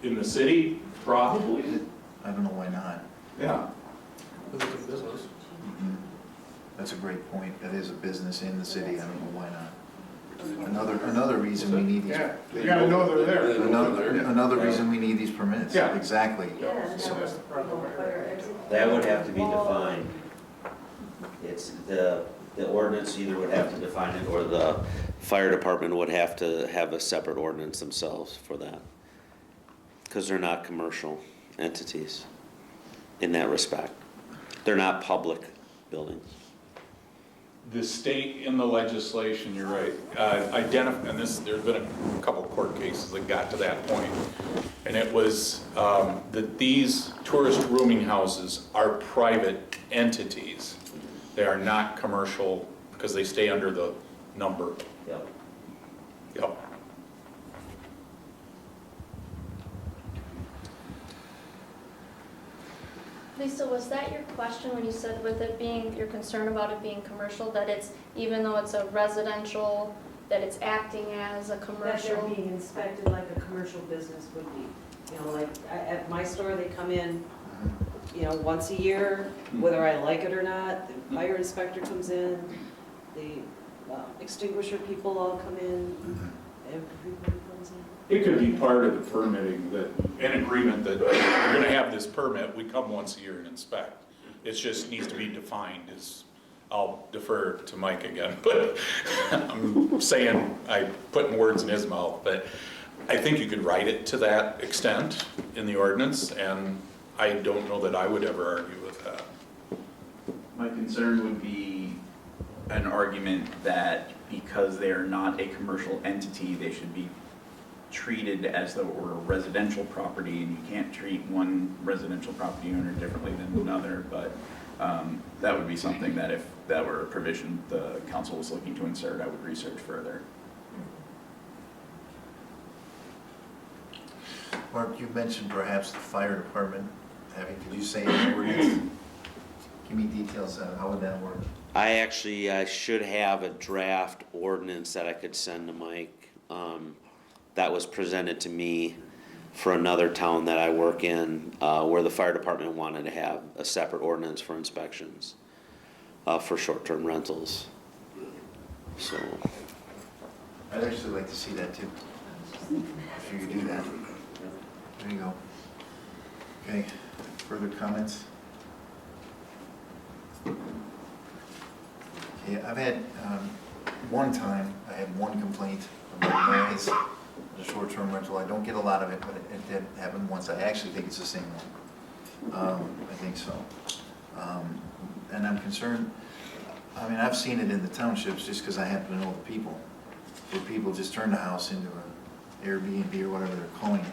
In the city, probably. I don't know why not. Yeah. Because it's a business. That's a great point. That is a business in the city. I don't know why not. Another reason we need these. Yeah, you gotta know they're there. Another reason we need these permits. Yeah. Exactly. Yeah, So- That's the problem, right? That would have to be defined. It's the ordinance either would have to define it, or the fire department would have to have a separate ordinance themselves for that. Because they're not commercial entities in that respect. They're not public buildings. The state in the legislation, you're right, and there's been a couple of court cases that got to that point. And it was that these tourist rooming houses are private entities. They are not commercial because they stay under the number. Yep. Yep. Lisa, was that your question when you said with it being, you're concerned about it being commercial, that it's, even though it's a residential, that it's acting as a That they're commercial? being inspected like a commercial business would be. You know, like, at my store, they come in, you know, once a year, whether I like it or not. The fire inspector comes in, the extinguisher people all come in, everybody comes in. It could be part of the permitting, that, an agreement that we're gonna have this permit, we come once a year and inspect. It just needs to be defined as, I'll defer to Mike again, but I'm saying, I'm putting words in his mouth, but I think you could write it to that extent in the ordinance, and I don't know that I would ever argue with that. My concern would be an argument that because they are not a commercial entity, they should be treated as though it were a residential property, and you can't treat one residential property owner differently than another, but that would be something that if that were a provision the council was looking to insert, I would research further. Mark, you mentioned perhaps the fire department having, did you say an ordinance? Give me details on how would that work? I should have a draft ordinance that I could send to Mike. That was presented to me for another town that I work in, where the fire department wanted to have a separate ordinance for inspections, for short-term rentals. So, I'd actually like to see that too. If you could do that. There you go. Okay, further comments? Okay, I've had, one time, I had one complaint about noise, the short-term rental. I don't get a lot of it, but it did happen once. I actually think it's the same one. I think so. And I'm concerned, I mean, I've seen it in the townships just because I happen to know the people. Where people just turned the house into an Airbnb or whatever they're calling it,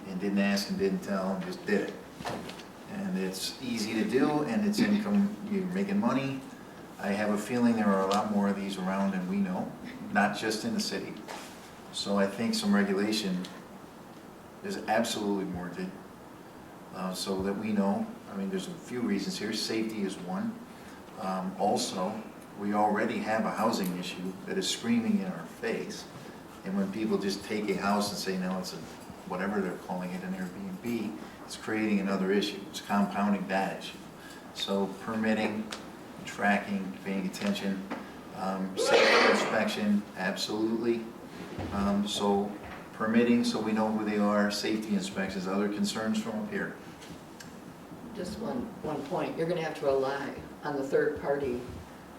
and didn't ask and didn't tell and just did it. and it's easy to do, and it's income, you're making money. I have a feeling there are a lot more of these around than we know, not just in the city. So I think some regulation is absolutely warranted, so that we know. I mean, there's a few reasons here. Safety is one. Also, we already have a housing issue that is screaming in our face. And when people just take a house and say, no, it's a, whatever they're calling it, an Airbnb, it's creating another issue. It's compounding that issue. So permitting, tracking, paying attention, safety inspection, absolutely. So permitting, so we know who they are, safety inspections, other concerns from up here. Just one point, you're gonna have to rely on the third-party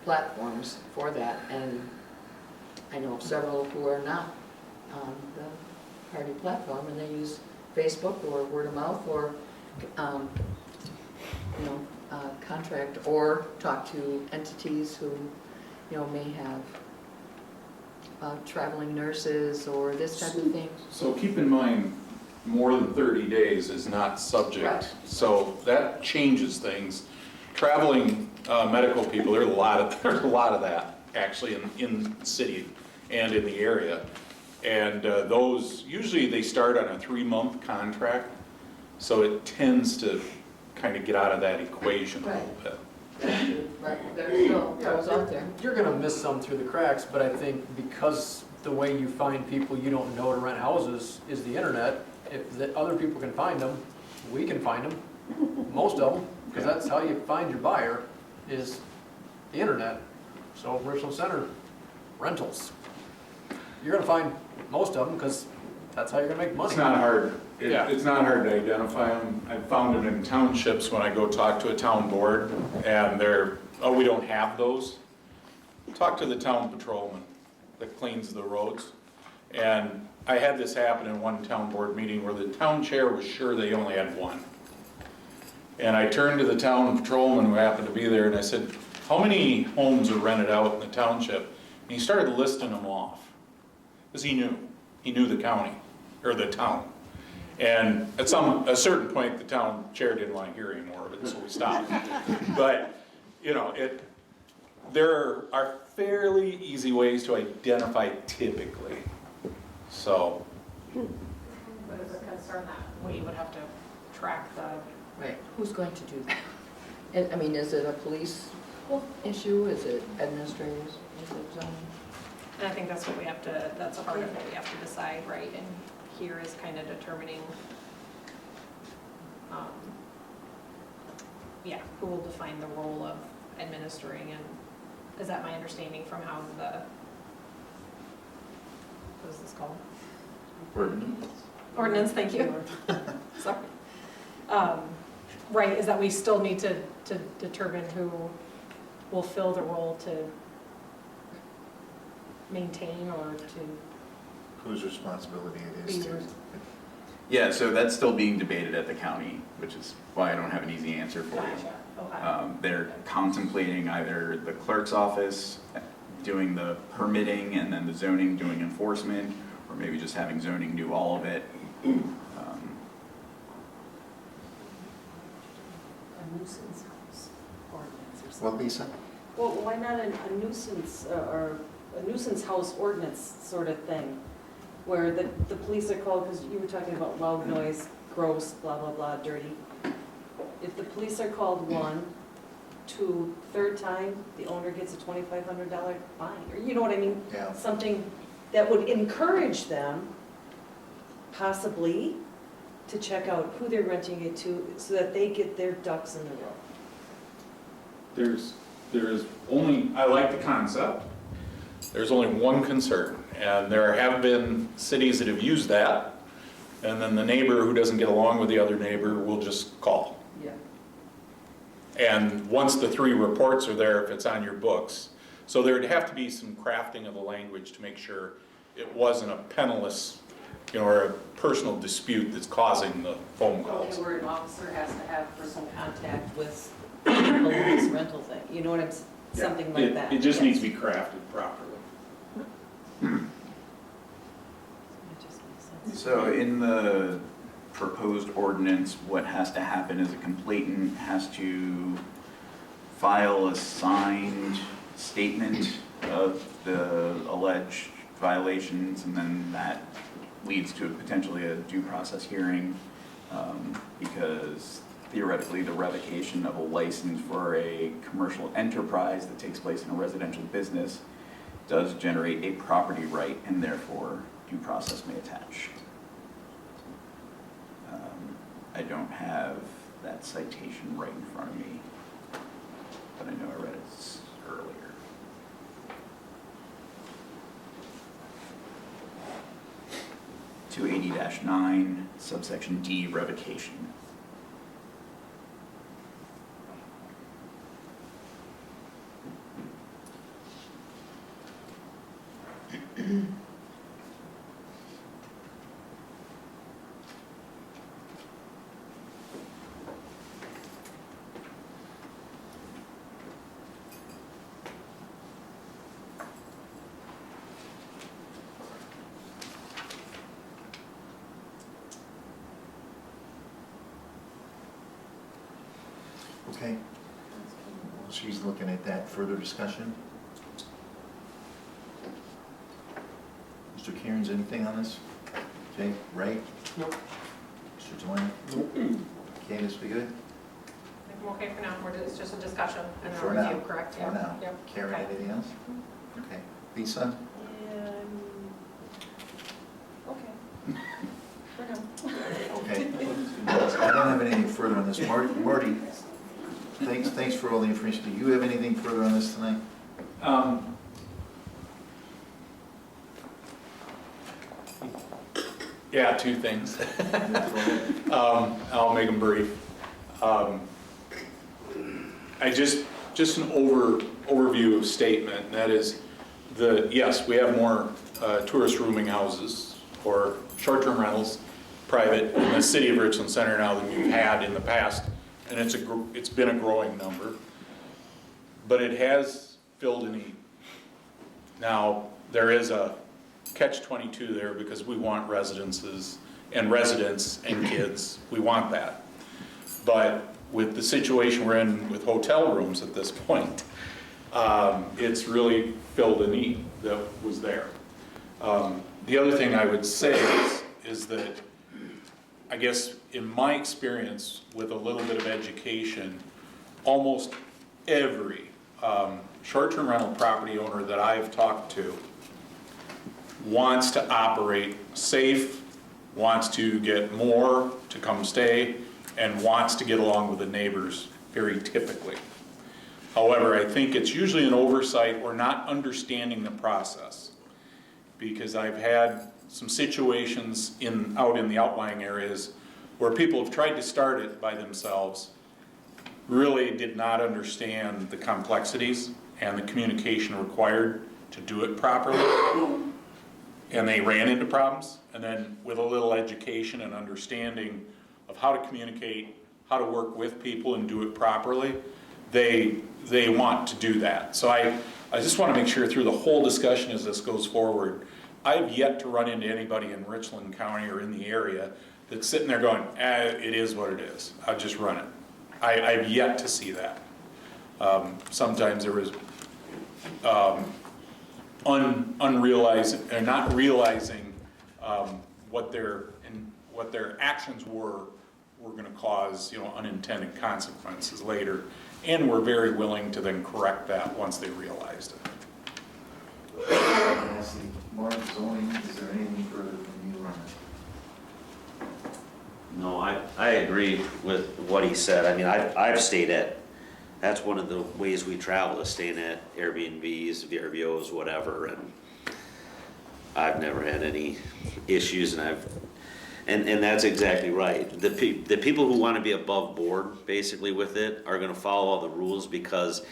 platforms for that, and I know several who are not on the party platform, and they use Facebook or word of mouth or, contract or talk to entities who, may have traveling nurses or this type of thing. So keep in mind, more than 30 days is not subject. Right. So that changes things. Traveling medical people, there's a lot of that actually in the city and in the area. And those, usually they start on a 3-month contract, so it tends to kind of get out of that equation a little bit. Right, there's still those out there. You're gonna miss some through the cracks, but I think because the way you find people you don't know to rent houses is the internet, if the other people can find them, we can find them, most of them, because that's how you find your buyer, is the internet. So Richland Center, rentals. You're gonna find most of them, because that's how you're gonna make money. It's not hard. Yeah. It's not hard to identify them. I've found them in townships when I go talk to a town board, and they're, oh, we don't have those. Talk to the town patrolman that cleans the roads. And I had this happen in one town board meeting where the town chair was sure they only had one. And I turned to the town patrolman who happened to be there, and I said, how many homes are rented out in the township? And he started listing them off, because he knew the county, or the town. And at a certain point, the town chair didn't want to hear any more of it, so we stopped. But, there are fairly easy ways to identify typically. So. But it's a concern that we would have to track the. Right, who's going to do that? And, I mean, is it a police issue, is it administrators, is it zoning? And I think that's what we have to, that's part of what we have to decide, right? And here is kind of determining, who will define the role of administering, and is that my understanding from how what is this called? Ordinance, thank you. Sorry. Right, is that we still need to determine who will fill the role to maintain or to. Whose responsibility it is to. Yeah, so that's still being debated at the county, which is why I don't have an easy answer for you. Gotcha. Okay. They're contemplating either the clerk's office doing the permitting and then the zoning doing enforcement, or maybe just having zoning do all of it. A nuisance house ordinance or something. What, Lisa? Well, why not a nuisance, or a nuisance house ordinance sort of thing? Where the police are called, because you were talking about loud noise, gross, blah, blah, blah, dirty. If the police are called 1, 2, third time, the owner gets a $2,500 fine, or you know what I mean? Yeah. Something that would encourage them, possibly, to check out who they're renting it to, so that they get their ducks in the row. There's only, I like the concept, there's only one concern, and there have been cities that have used that, and then the neighbor who doesn't get along with the other neighbor will just call. Yeah. And once the 3 reports are there, if it's on your books, so there'd have to be some crafting of the language to make sure it wasn't a penniless, or a personal dispute that's causing the phone calls. Where an officer has to have personal contact with a police rental thing, you know what I'm, something like that. It just yes. needs to be crafted properly. It just makes sense. So in the proposed ordinance, what has to happen is a complainant has to file a signed statement of the alleged violations, and then that leads to potentially a due process hearing, because theoretically the revocation of a license for a commercial enterprise that takes place in a residential business does generate a property right, and therefore due process may attach. I don't have that citation right in front of me, but I know I read it earlier. (280-9) subsection D, revocation. Okay. While she's looking at that, further discussion? Mr. Cairns, anything on this? Okay, Ray? Nope. Mr. Joanna? Nope. Candace, we good? I think I'm okay for now, it's just a discussion and For a now. review, correct? For now. Yep. Karen, Okay. anything else? Okay. Lisa? Yeah, okay. For now. Okay. I don't have anything further on this. Marty, thanks for all the information. Do you have anything further on this tonight? Yeah, two things. I'll make them brief. I just an overview of statement, and that is yes, we have more tourist rooming houses or short-term rentals, private, in the city of Richland Center now than we've had in the past, and it's been a growing number, but it has filled a need. Now, there is a catch-22 there, because we want residences and residents and kids, we want that. But with the situation we're in with hotel rooms at this point, it's really filled a need that was there. The other thing I would say is that, I guess in my experience with a little bit of education, almost every short-term rental property owner that I've talked to wants to operate safe, wants to get more to come stay, and wants to get along with the neighbors very typically. However, I think it's usually an oversight or not understanding the process, because I've had some situations out in the outlying areas where people have tried to start it by themselves, really did not understand the complexities and the communication required to do it properly, and they ran into problems. And then with a little education and understanding of how to communicate, how to work with people and do it properly, they want to do that. So I just want to make sure through the whole discussion as this goes forward, I've yet to run into anybody in Richland County or in the area that's sitting there going, it is what it is, I'll just run it. I've yet to see that. Sometimes there was unrealized, or not realizing what their actions were going to cause, unintended consequences later, and were very willing to then correct that once they realized it. Mark, zoning, is there anything further from you on that? No, I agree with what he said. I mean, I've stayed at, that's one of the ways we travel, is staying at Airbnbs, VRBOs, whatever, and I've never had any issues, and that's exactly right. The people who want to be above board, basically, with it, are going to follow all the rules, because,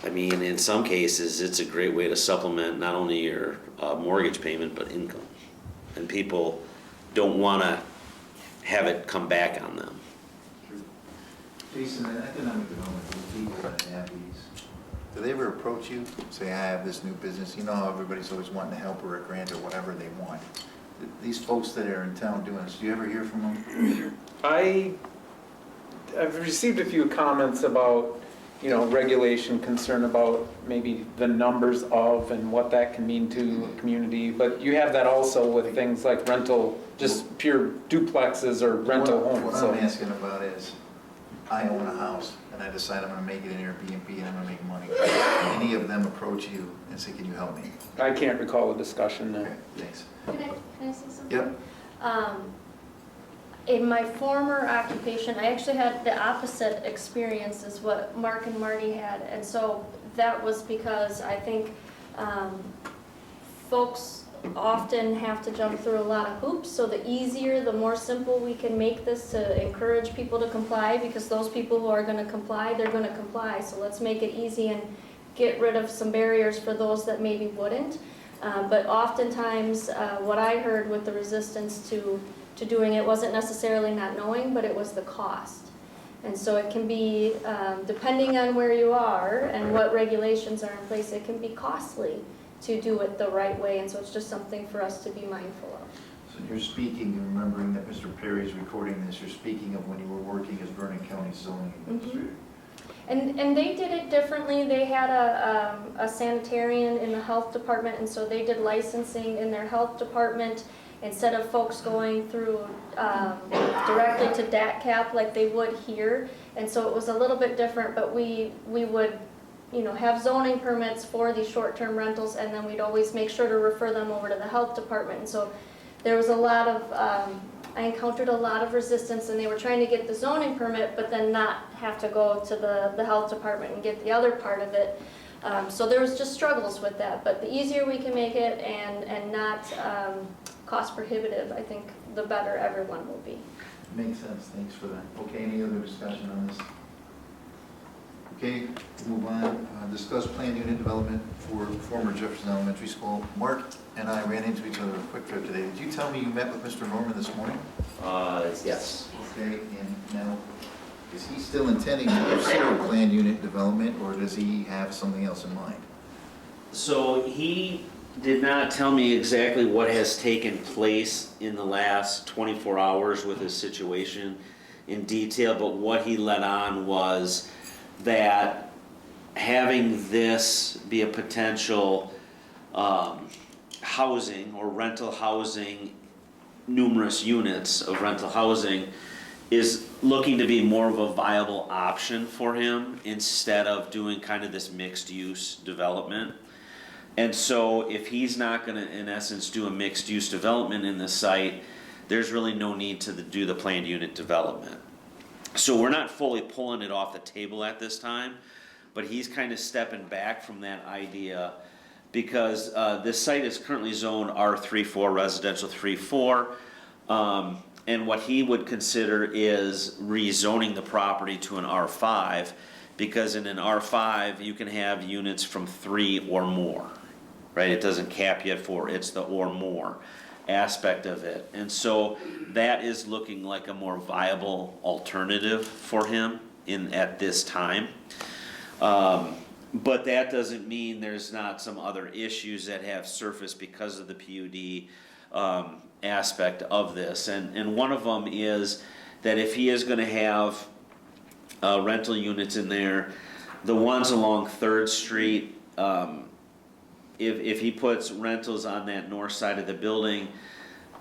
I mean, in some cases, it's a great way to supplement not only your mortgage payment, but income. And people don't want to have it come back on them. Jason, in economic development, the people that have these, do they ever approach you, say, I have this new business, you know how everybody's always wanting to help or a grant or whatever they want? these folks that are in town doing this, do you ever hear from them? I've received a few comments about, regulation, concern about maybe the numbers of and what that can mean to a community. But you have that also with things like rental, just pure duplexes or rental homes. What So I'm asking about is, I own a house, and I decide I'm gonna make it an Airbnb, and I'm gonna make money. Any of them approach you and say, can you help me? I can't recall a discussion there. Okay, thanks. Can I say something? Yep. In my former occupation, I actually had the opposite experience as what Mark and Marty had. And so that was because I think folks often have to jump through a lot of hoops. So the easier, the more simple we can make this to encourage people to comply, because those people who are going to comply, they're going to comply. So let's make it easy and get rid of some barriers for those that maybe wouldn't. But oftentimes, what I heard with the resistance to doing it wasn't necessarily not knowing, but it was the cost. And so it can be, depending on where you are and what regulations are in place, it can be costly to do it the right way. And so it's just something for us to be mindful of. So you're speaking, remembering that Mr. Perry's recording this, you're speaking of when you were working as Vernon County zoning administrator. And they did it differently. They had a sanitarian in the health department, and so they did licensing in their health department instead of folks going through directly to DATCAP like they would here. And so it was a little bit different, but we would, have zoning permits for these short-term rentals, and then we'd always make sure to refer them over to the health department. And so there was a lot of, I encountered a lot of resistance, and they were trying to get the zoning permit, but then not have to go to the health department and get the other part of it. So there was just struggles with that. But the easier we can make it and not cost prohibitive, I think the better everyone will be. Makes sense, thanks for that. Okay, any other discussion on this? Okay, move on. Discuss planned unit development for former Jefferson Elementary School. Mark and I ran into each other on a quick trip today. Did you tell me you met with Mr. Norman this morning? Yes. Okay, and now, is he still intending to pursue planned unit development, or does he have something else in mind? So he did not tell me exactly what has taken place in the last 24 hours with his situation in detail, but what he let on was that having this be a potential housing or rental housing, numerous units of rental housing, is looking to be more of a viable option for him instead of doing kind of this mixed use development. And so if he's not going to, in essence, do a mixed use development in this site, there's really no need to do the planned unit development. So we're not fully pulling it off the table at this time, but he's kind of stepping back from that idea because this site is currently zoned R34, residential 3-4, and what he would consider is rezoning the property to an R5, because in an R5 you can have units from 3 or more, right? It doesn't cap you at 4, it's the or more aspect of it. And so that is looking like a more viable alternative for him at this time. But that doesn't mean there's not some other issues that have surfaced because of the PUD aspect of this. And one of them is that if he is going to have rental units in there, the ones along 3rd Street, if he puts rentals on that north side of the building,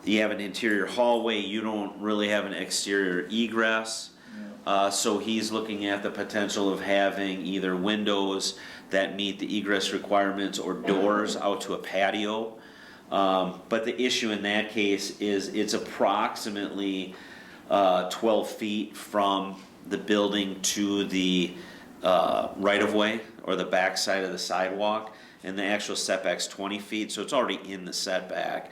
you have an interior hallway, you don't really have an exterior egress. So he's looking at the potential of having either windows that meet the egress requirements or doors out to a patio. But the issue in that case is it's approximately 12 feet from the building to the right-of-way or the back side of the sidewalk, and the actual setback's 20 feet, so it's already in the setback.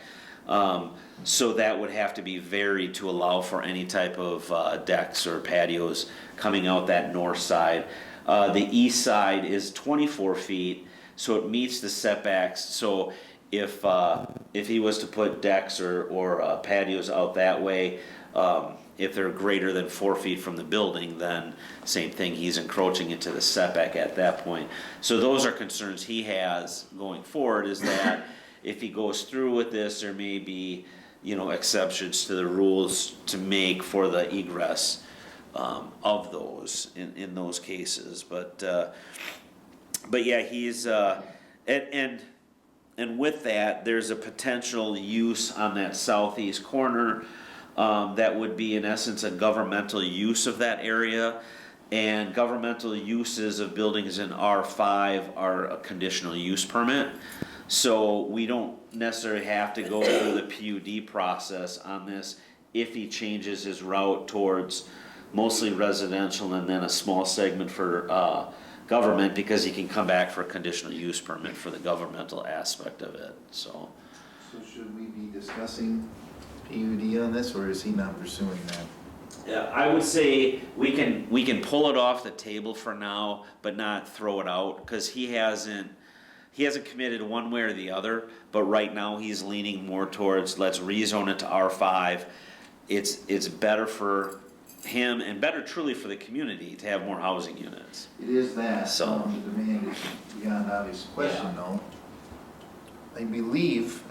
So that would have to be varied to allow for any type of decks or patios coming out that north side. The east side is 24 feet, so it meets the setbacks. So if he was to put decks or patios out that way, if they're greater than 4 feet from the building, then same thing, he's encroaching into the setback at that point. So those are concerns he has going forward, is that if he goes through with this, there may be exceptions to the rules to make for the egress of those in those cases. But yeah, he's and with that, there's a potential use on that southeast corner that would be in essence a governmental use of that area. And governmental uses of buildings in R5 are a conditional use permit. So we don't necessarily have to go through the PUD process on this if he changes his route towards mostly residential and then a small segment for government, because he can come back for a conditional use permit for the governmental aspect of it, so. So should we be discussing PUD on this, or is he not pursuing that? Yeah, I would say we can pull it off the table for now, but not throw it out, because he hasn't committed one way or the other, but right now he's leaning more towards let's rezone it to R5. It's better for him and better truly for the community to have more housing units. It is that, So- the demand is beyond obvious question though. I believe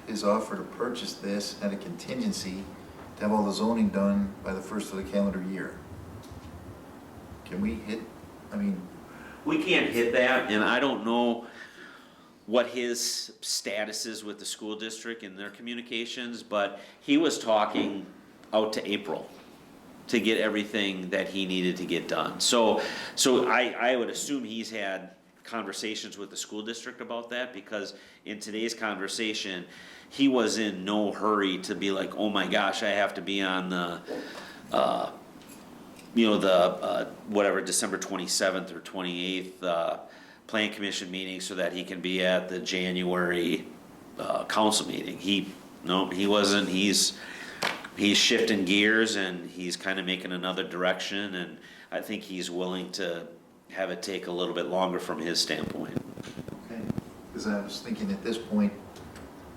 his offer to purchase this had a contingency to have all the zoning done by the first of the calendar year. Can we hit, We can't hit that, and I don't know what his status is with the school district and their communications, but he was talking out to April to get everything that he needed to get done. So I would assume he's had conversations with the school district about that, because in today's conversation, he was in no hurry to be like, oh my gosh, I have to be on the, whatever, December 27th or 28th Plan Commission meeting so that he can be at the January council meeting. He wasn't. He's shifting gears and he's kind of making another direction, and I think he's willing to have it take a little bit longer from his standpoint. okay, because I was thinking at this point,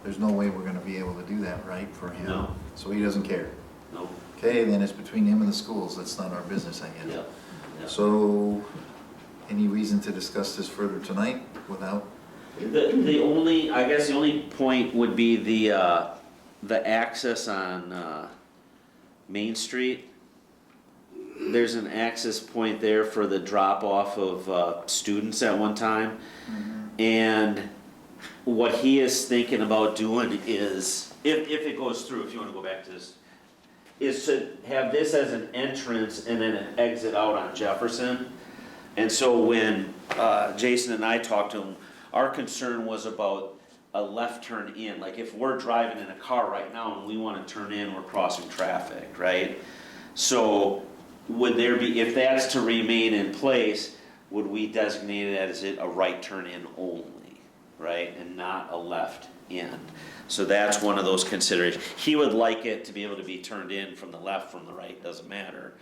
there's no way we're gonna be able to do that, right, for him? No. So he doesn't care. No. Okay, then it's between him and the schools, that's not our business, I guess. Yeah. So, any reason to discuss this further tonight without? The only point would be the access on Main Street. There's an access point there for the drop off of students at one time. And what he is thinking about doing is, if it goes through, if you want to go back to this, is to have this as an entrance and then an exit out on Jefferson. And so when Jason and I talked to him, our concern was about a left turn in. Like if we're driving in a car right now and we want to turn in, we're crossing traffic, right? So would there be, if that's to remain in place, would we designate it as a right turn in only, right? And not a left in. So that's one of those considerations. He would like it to be able to be turned in from the left, from the right, doesn't matter.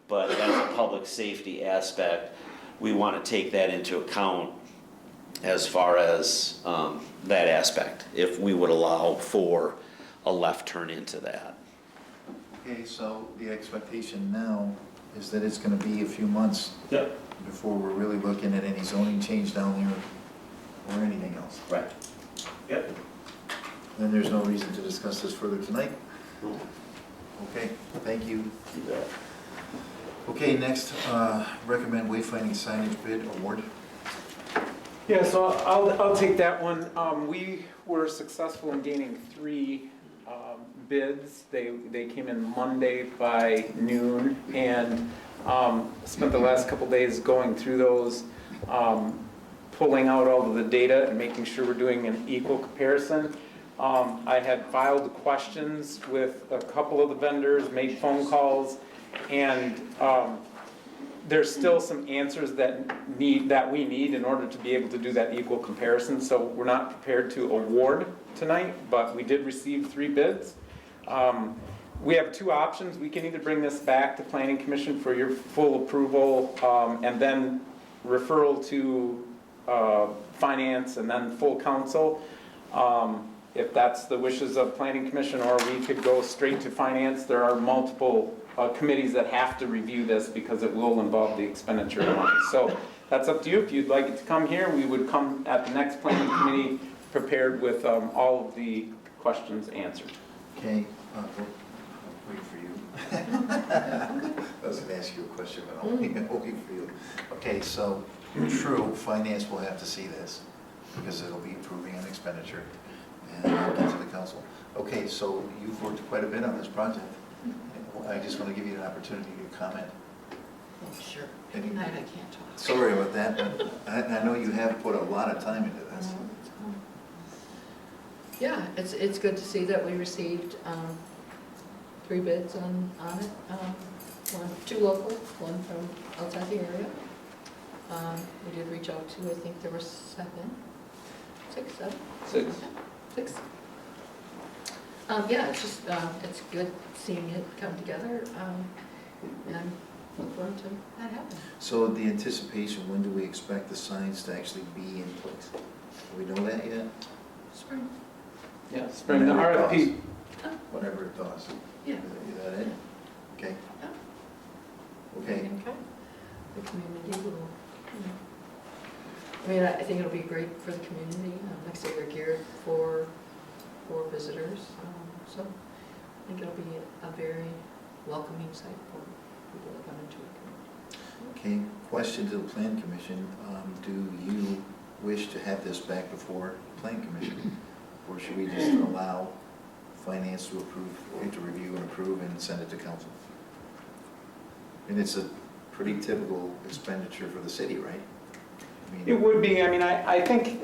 But as a public safety aspect, we want to take that into account as far as that aspect, if we would allow for a left turn into that. Okay, so the expectation now is that it's gonna be a few months before we're really looking at any zoning change down there or anything else. Right. Yep. Then there's no reason to discuss this further tonight? No. Okay, thank you. You bet. Okay, next, recommend wayfinding signage bid award. Yeah, so I'll take that one. We were successful in gaining 3 bids. They came in Monday by noon, and spent the last couple days going through those, pulling out all of the data and making sure we're doing an equal comparison. I had filed questions with a couple of the vendors, made phone calls, and there's still some answers that we need in order to be able to do that equal comparison. So we're not prepared to award tonight, but we did receive 3 bids. We have 2 options. We can either bring this back to Planning Commission for your full approval, and then referral to Finance and then full council. If that's the wishes of Planning Commission, or we could go straight to Finance. There are multiple committees that have to review this because it will involve the expenditure of money. So that's up to you. If you'd like it to come here, we would come at the next Planning Committee prepared with all of the questions answered. Okay, I'll wait for you. I was gonna ask you a question, but I'll wait for you. Okay, so, true, finance will have to see this, because it'll be approving an expenditure, and I'll get to the council. Okay, so you've worked quite a bit on this project. I just want to give you an opportunity to comment. Oh, sure. Any- Tonight I can't talk. Sorry about that, but I know you have put a lot of time into this. Yeah, it's good to see that we received 3 bids on it. 2 local, 1 from outside the area. We did reach out to, I think there were 7, 6, 7? 6. 6. Yeah, it's just, it's good seeing it come together, and I'm looking forward to that happening. So the anticipation, when do we expect the signs to actually be in place? Do we know that yet? Spring. Yeah, spring, the Whenever it RFP. thaws. Whenever it thaws. Yeah. Is that it? Okay. Yeah. Okay. The community will, I mean, I think it'll be great for the community. Like I say, they're geared for visitors. So I think it'll be a very welcoming site for people that come into it. Okay, question to the plan commission. Do you wish to have this back before the plan commission? Or should we just allow finance to approve, to review and approve and send it to council? And it's a pretty typical expenditure for the city, right? I mean, It would be, I mean, I think,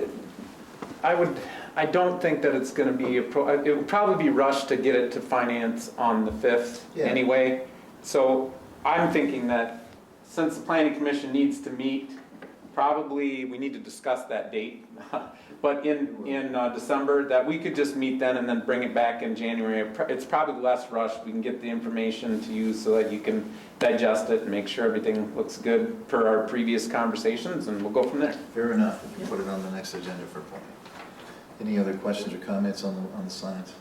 I don't think that it's gonna be, it would probably be rushed to get it to finance on the 5th Yeah. anyway. So I'm thinking that since the planning commission needs to meet, probably we need to discuss that date. But in December, that we could just meet then and then bring it back in January. It's probably less rushed. We can get the information to you so that you can digest it and make sure everything looks good per our previous conversations, and we'll go from there. Fair enough. We can put it on the next agenda for plan. Any other questions or comments on the signs?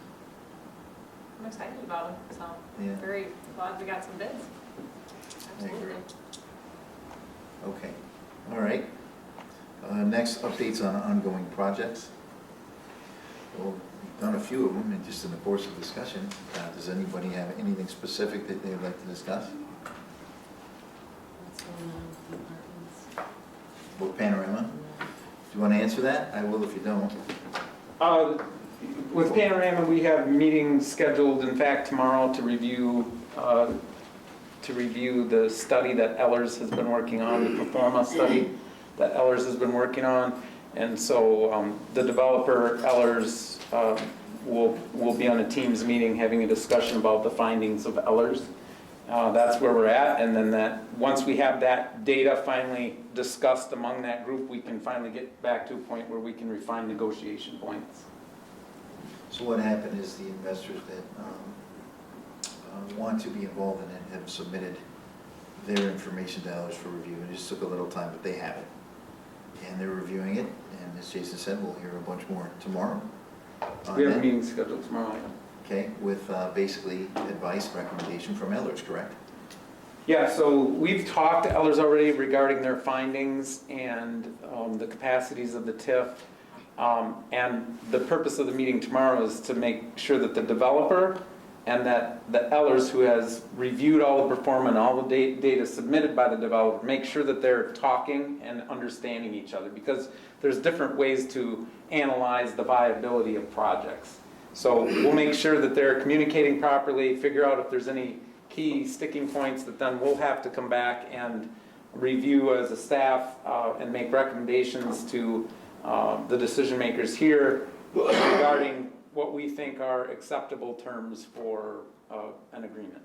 I'm excited about it, so Yeah. very glad we got some bids. I agree. Absolutely. Okay, all right. Next, updates on ongoing projects. Well, we've done a few of them, and just in the course of discussion, does anybody have anything specific that they would like to discuss? What's going on with the apartments? What panorama? Do you want to answer that? I will if you don't. With Panorama, we have meetings scheduled, in fact, tomorrow to review the study that Ellers has been working on, the Performa study that Ellers has been working on. And so the developer, Ellers, will be on a Teams meeting having a discussion about the findings of Ellers. That's where we're at, and then once we have that data finally discussed among that group, we can finally get back to a point where we can refine negotiation points. So what happened is the investors that want to be involved in it have submitted their information to others for review. It just took a little time, but they have it. And they're reviewing it, and as Jason said, we'll hear a bunch more tomorrow. We have a meeting scheduled tomorrow. Okay, with basically advice, recommendation from Ellers, correct? Yeah, so we've talked to Ellers already regarding their findings and the capacities of the TIF. And the purpose of the meeting tomorrow is to make sure that the developer and that the Ellers, who has reviewed all the performance and all the data submitted by the developer, make sure that they're talking and understanding each other, because there's different ways to analyze the viability of projects. So we'll make sure that they're communicating properly, figure out if there's any key sticking points that then we'll have to come back and review as a staff and make recommendations to the decision makers here regarding what we think are acceptable terms for an agreement.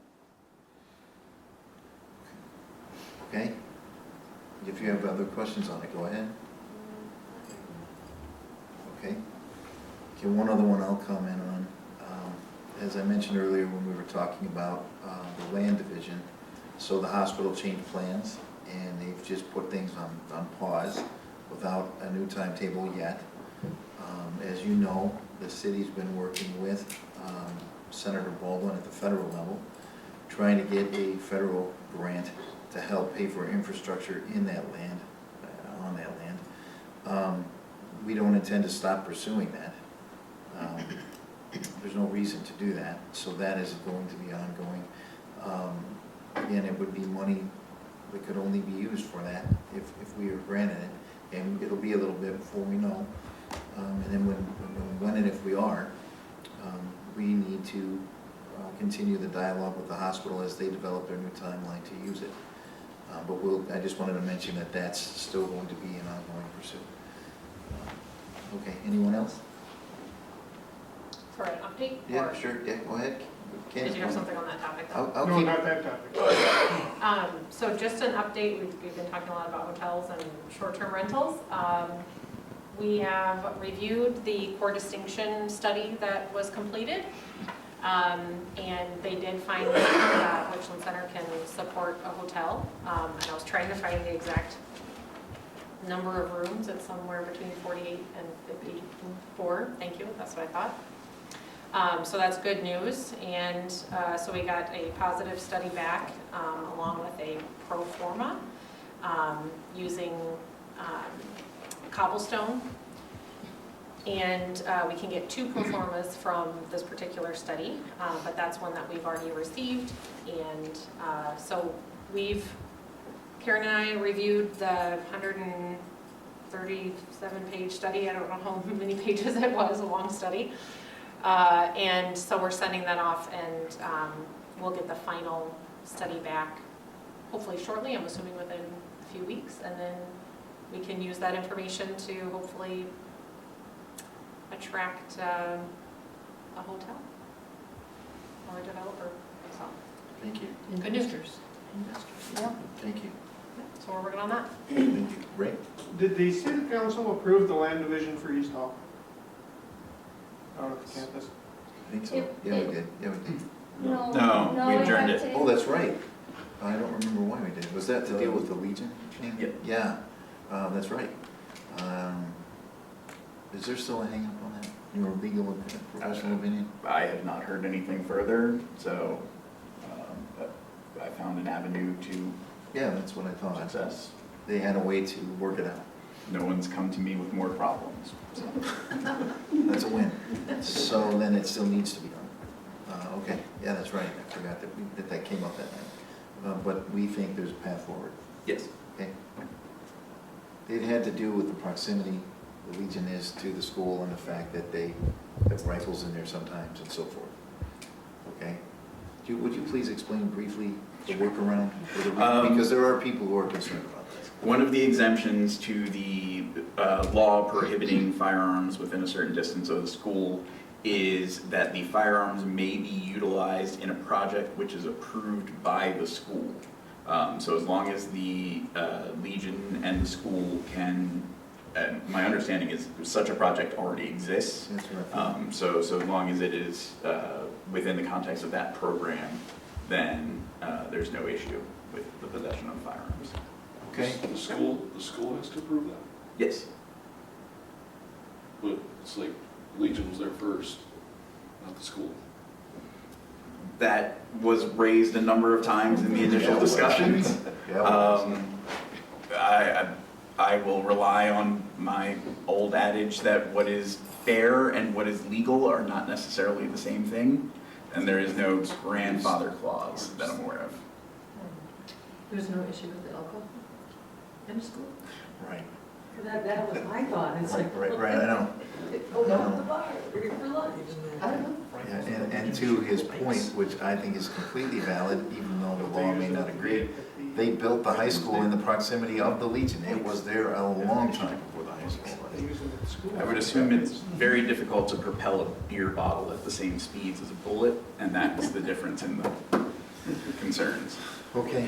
Okay? If you have other questions on it, go ahead. Okay. Okay, one other one I'll comment on. As I mentioned earlier when we were talking about the land division, so the hospital changed plans and they've just put things on pause without a new timetable yet. As you know, the city's been working with Senator Baldwin at the federal level, trying to get a federal grant to help pay for infrastructure in that land, on that land. We don't intend to stop pursuing that. there's no reason to do that, so that is going to be ongoing. Again, it would be money that could only be used for that if we were granted it, and it'll be a little bit before we know. And then when and if we are, we need to continue the dialogue with the hospital as they develop their new timeline to use it. But I just wanted to mention that that's still going to be an ongoing pursuit. Okay, anyone else? For an update? Yeah, or- sure, yeah, go ahead. Did you have something on that topic? though? I'll No, keep- not that topic. So just an update, we've been talking a lot about hotels and short-term rentals. We have reviewed the core distinction study that was completed. And they did find that Richland Center can support a hotel. And I was trying to find the exact number of rooms. It's somewhere between 48 and 54. Thank you, that's what I thought. So that's good news. And so we got a positive study back along with a pro forma using cobblestone. And we can get 2 pro formas from this particular study, but that's one that we've already received. And so Karen and I reviewed the 137-page study. I don't know how many pages it was, a long study. And so we're sending that off, and we'll get the final study back hopefully shortly, I'm assuming within a few weeks. And then we can use that information to hopefully attract a hotel or a developer. So, Thank you. good news. Investors. Yeah. Thank you. So we're working on that. Thank you. Ray? Did the city council approve the land division for East Hall? Out of the campus? I think so. Yeah, we did. Yeah, we did. No, we adjourned it. Oh, that's right. I don't remember why we did. Was that to deal with the Legion thing? Yep. Yeah, that's right. Is there still a hang up on that? Your legal and professional opinion? I have not heard anything further, so I found an avenue to Yeah, that's what I thought. success. They had a way to work it out. No one's come to me with more problems. So. That's a win. So then it still needs to be done. Okay, yeah, that's right. I forgot that came up that night. But we think there's a path forward. Yes. Okay. It had to do with the proximity the Legion is to the school and the fact that they have rifles in there sometimes and so forth. Okay? Would you please explain briefly the workaround? Because there are people who are concerned about this. One of the exemptions to the law prohibiting firearms within a certain distance of the school is that the firearms may be utilized in a project which is approved by the school. So as long as the Legion and the school can, my understanding is such a project already exists. That's right. So as long as it is within the context of that program, then there's no issue with the possession of firearms. Okay? The school has to approve that? Yes. But it's like Legion was there first, not the school. That was raised a number of times in the initial discussions. I will rely on my old adage that what is fair and what is legal are not necessarily the same thing, and there is no grandfather clause that I'm aware of. There's no issue with the alcohol in the school? Right. That was my thought, it's like. Right, I know. Oh, down at the bar, we're here for lunch. I don't know. Yeah, and to his point, which I think is completely valid, even though the law may not agree, they built the high school in the proximity of the Legion. It was there a long time before the high school. I would assume it's very difficult to propel a beer bottle at the same speeds as a bullet, and that's the difference in the concerns. Okay,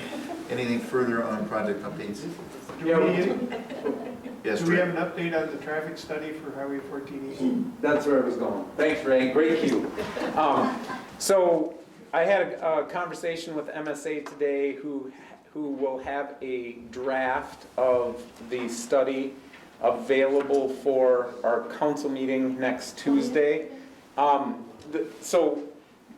anything further on project updates? Yes, Do we Rick? have an update on the traffic study for Highway 14 East? That's where I was going. Thanks, Ray. Great cue. So I had a conversation with MSA today who will have a draft of the study available for our council meeting next Tuesday. So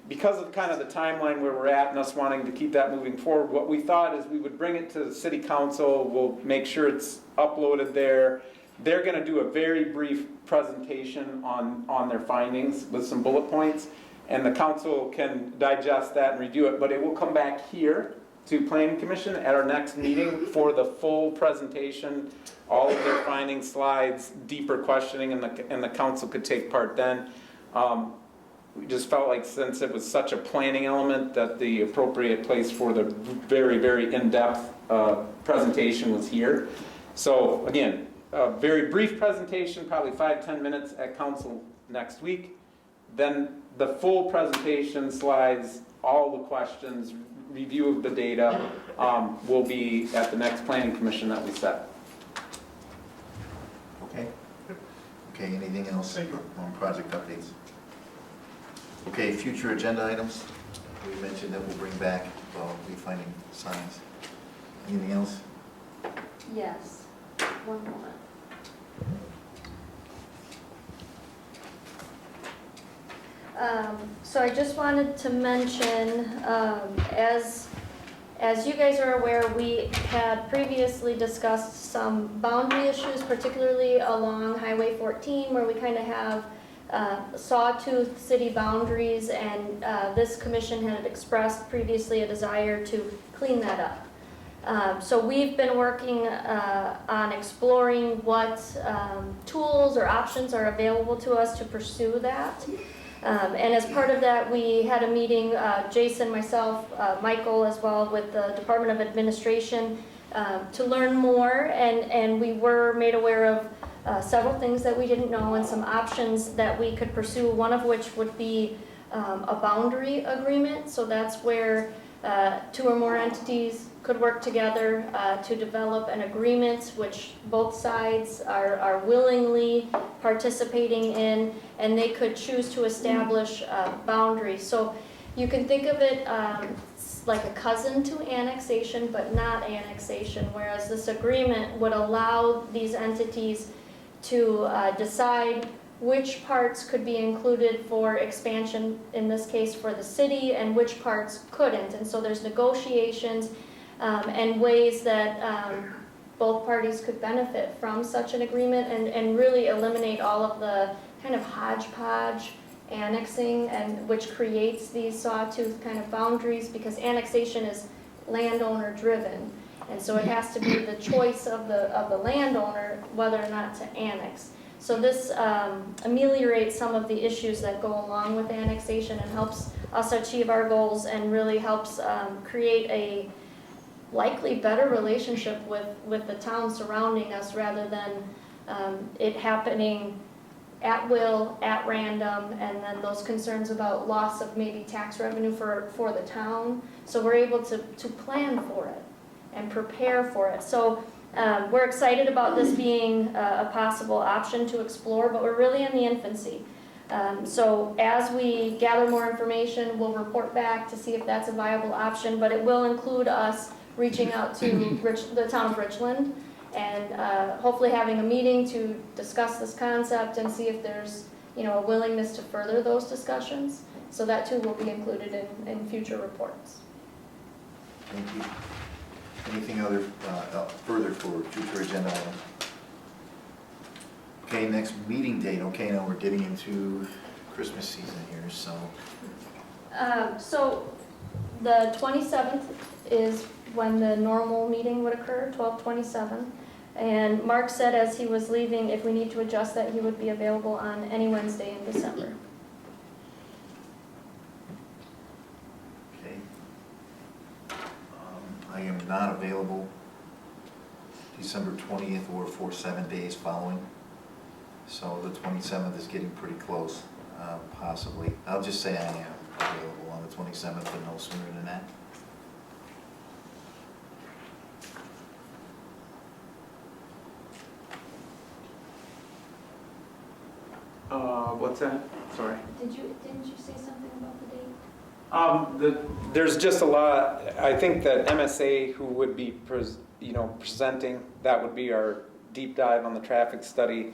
because of kind of the timeline where we're at and us wanting to keep that moving forward, what we thought is we would bring it to the city council, we'll make sure it's uploaded there, They're gonna do a very brief presentation on their findings with some bullet points, and the council can digest that and review it, but it will come back here to Planning Commission at our next meeting for the full presentation, all of their findings, slides, deeper questioning, and the council could take part then. We just felt like since it was such a planning element that the appropriate place for the very, very in-depth presentation was here. So again, a very brief presentation, probably 5-10 minutes at council next week. Then the full presentation, slides, all the questions, review of the data will be at the next planning commission that we set. Okay. Okay, anything else on project updates? Okay, future agenda items. We mentioned that we'll bring back refinding signs. Anything else? Yes, one moment. So I just wanted to mention, as you guys are aware, we had previously discussed some boundary issues, particularly along Highway 14, where we kind of have sawtooth city boundaries, and this commission had expressed previously a desire to clean that up. So we've been working on exploring what tools or options are available to us to pursue that. And as part of that, we had a meeting, Jason, myself, Michael, as well, with the Department of Administration to learn more, and we were made aware of several things that we didn't know and some options that we could pursue, one of which would be a boundary agreement. So that's where 2 or more entities could work together to develop an agreement which both sides are willingly participating in, and they could choose to establish boundaries. So you can think of it like a cousin to annexation, but not annexation, whereas this agreement would allow these entities to decide which parts could be included for expansion, in this case for the city, and which parts couldn't. And so there's negotiations and ways that both parties could benefit from such an agreement, and really eliminate all of the kind of hodgepodge annexing, and which creates these sawtooth kind of boundaries, because annexation is landowner driven. And so it has to be the choice of the landowner whether or not to annex. So this ameliorates some of the issues that go along with annexation and helps us achieve our goals, and really helps create a likely better relationship with the town surrounding us, rather than it happening at will, at random, and then those concerns about loss of maybe tax revenue for the town. So we're able to plan for it and prepare for it. So we're excited about this being a possible option to explore, but we're really in the infancy. So as we gather more information, we'll report back to see if that's a viable option, but it will include us reaching out to the town of Richland, and hopefully having a meeting to discuss this concept and see if there's a willingness to further those discussions. So that too will be included in future reports. Thank you. Anything other further for future agenda items? Okay, next meeting date. Okay, now we're getting into Christmas season here, so. So the 27th is when the normal meeting would occur, 12/27. And Mark said as he was leaving, if we need to adjust that, he would be available on any Wednesday in December. Okay. I am not available December 20th or for 7 days following. So the 27th is getting pretty close, possibly. I'll just say I am available on the 27th, but no sooner than that. What's that? Sorry. Didn't you say something about the date? There's just a lot. I think that MSA, who would be presenting, that would be our deep dive on the traffic study.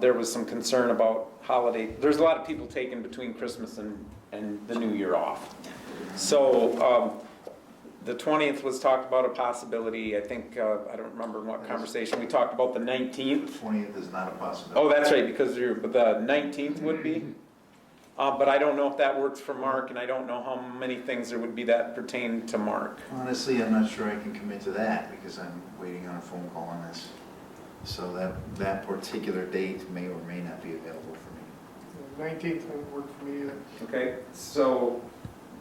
There was some concern about holiday. There's a lot of people taking between Christmas and the New Year off. So The 20th was talked about a possibility, I think, I don't remember in what conversation, we talked about the 19th. 20th is not a possibility. Oh, that's right, because but the 19th would be. But I don't know if that works for Mark, and I don't know how many things there would be that pertain to Mark. Honestly, I'm not sure I can commit to that because I'm waiting on a phone call on this. So that particular date may or may not be available for me. 19th won't work for me either. Okay, so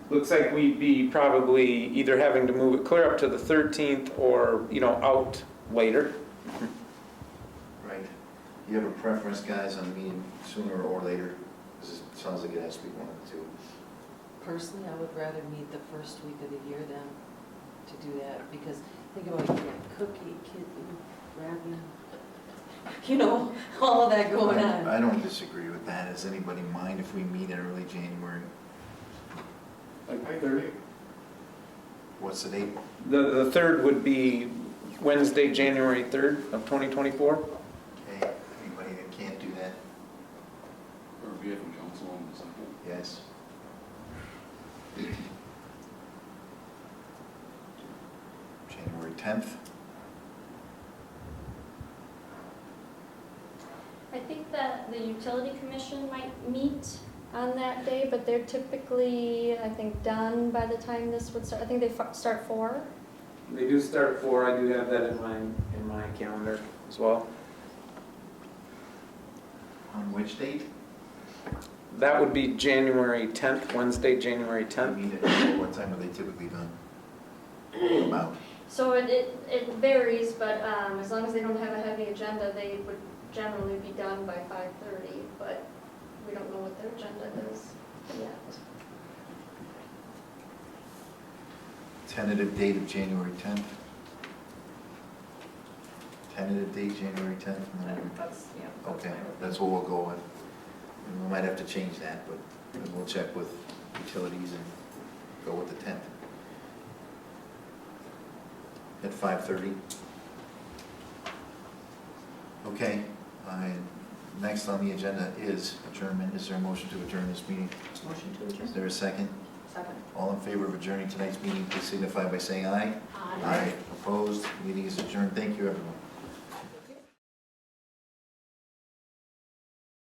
looks like we'd be probably either having to move it clear up to the 13th or, out later. Right. You have a preference, guys, on meeting sooner or later? Because it sounds like it has to be one of the two. Personally, I would rather meet the first week of the year than to do that, because think about it, you got cookie, kid, wrapping, all of that going on. I don't disagree with that. Does anybody mind if we meet in early January? Like 30? What's the date? The 3rd would be Wednesday, January 3rd of 2024. Okay, anybody that can't do that? Or we have a council on the second. Yes. January 10th? I think that the utility commission might meet on that day, but they're typically, I think, done by the time this would start. I think they start 4. They do start at 4. I do have that in my calendar as well. On which date? That would be January 10th, Wednesday, January 10th. Meet at what time are they typically done? About? So it varies, but as long as they don't have a heavy agenda, they would generally be done by 5:30, but we don't know what their agenda is yet. Tentative date of January 10th? Tentative date, January 10th? and then That's Okay, fine with me. that's what we'll go with. And we might have to change that, but we'll check with utilities and go with the 10th. At 5:30? Okay, next on the agenda is adjournment. Is there a motion to adjourn this meeting? Motion to adjourn. Is there a second? Second. All in favor of adjourning tonight's meeting, please signify by saying aye. Aye. Aye. Opposed? Meeting is adjourned. Thank you, everyone.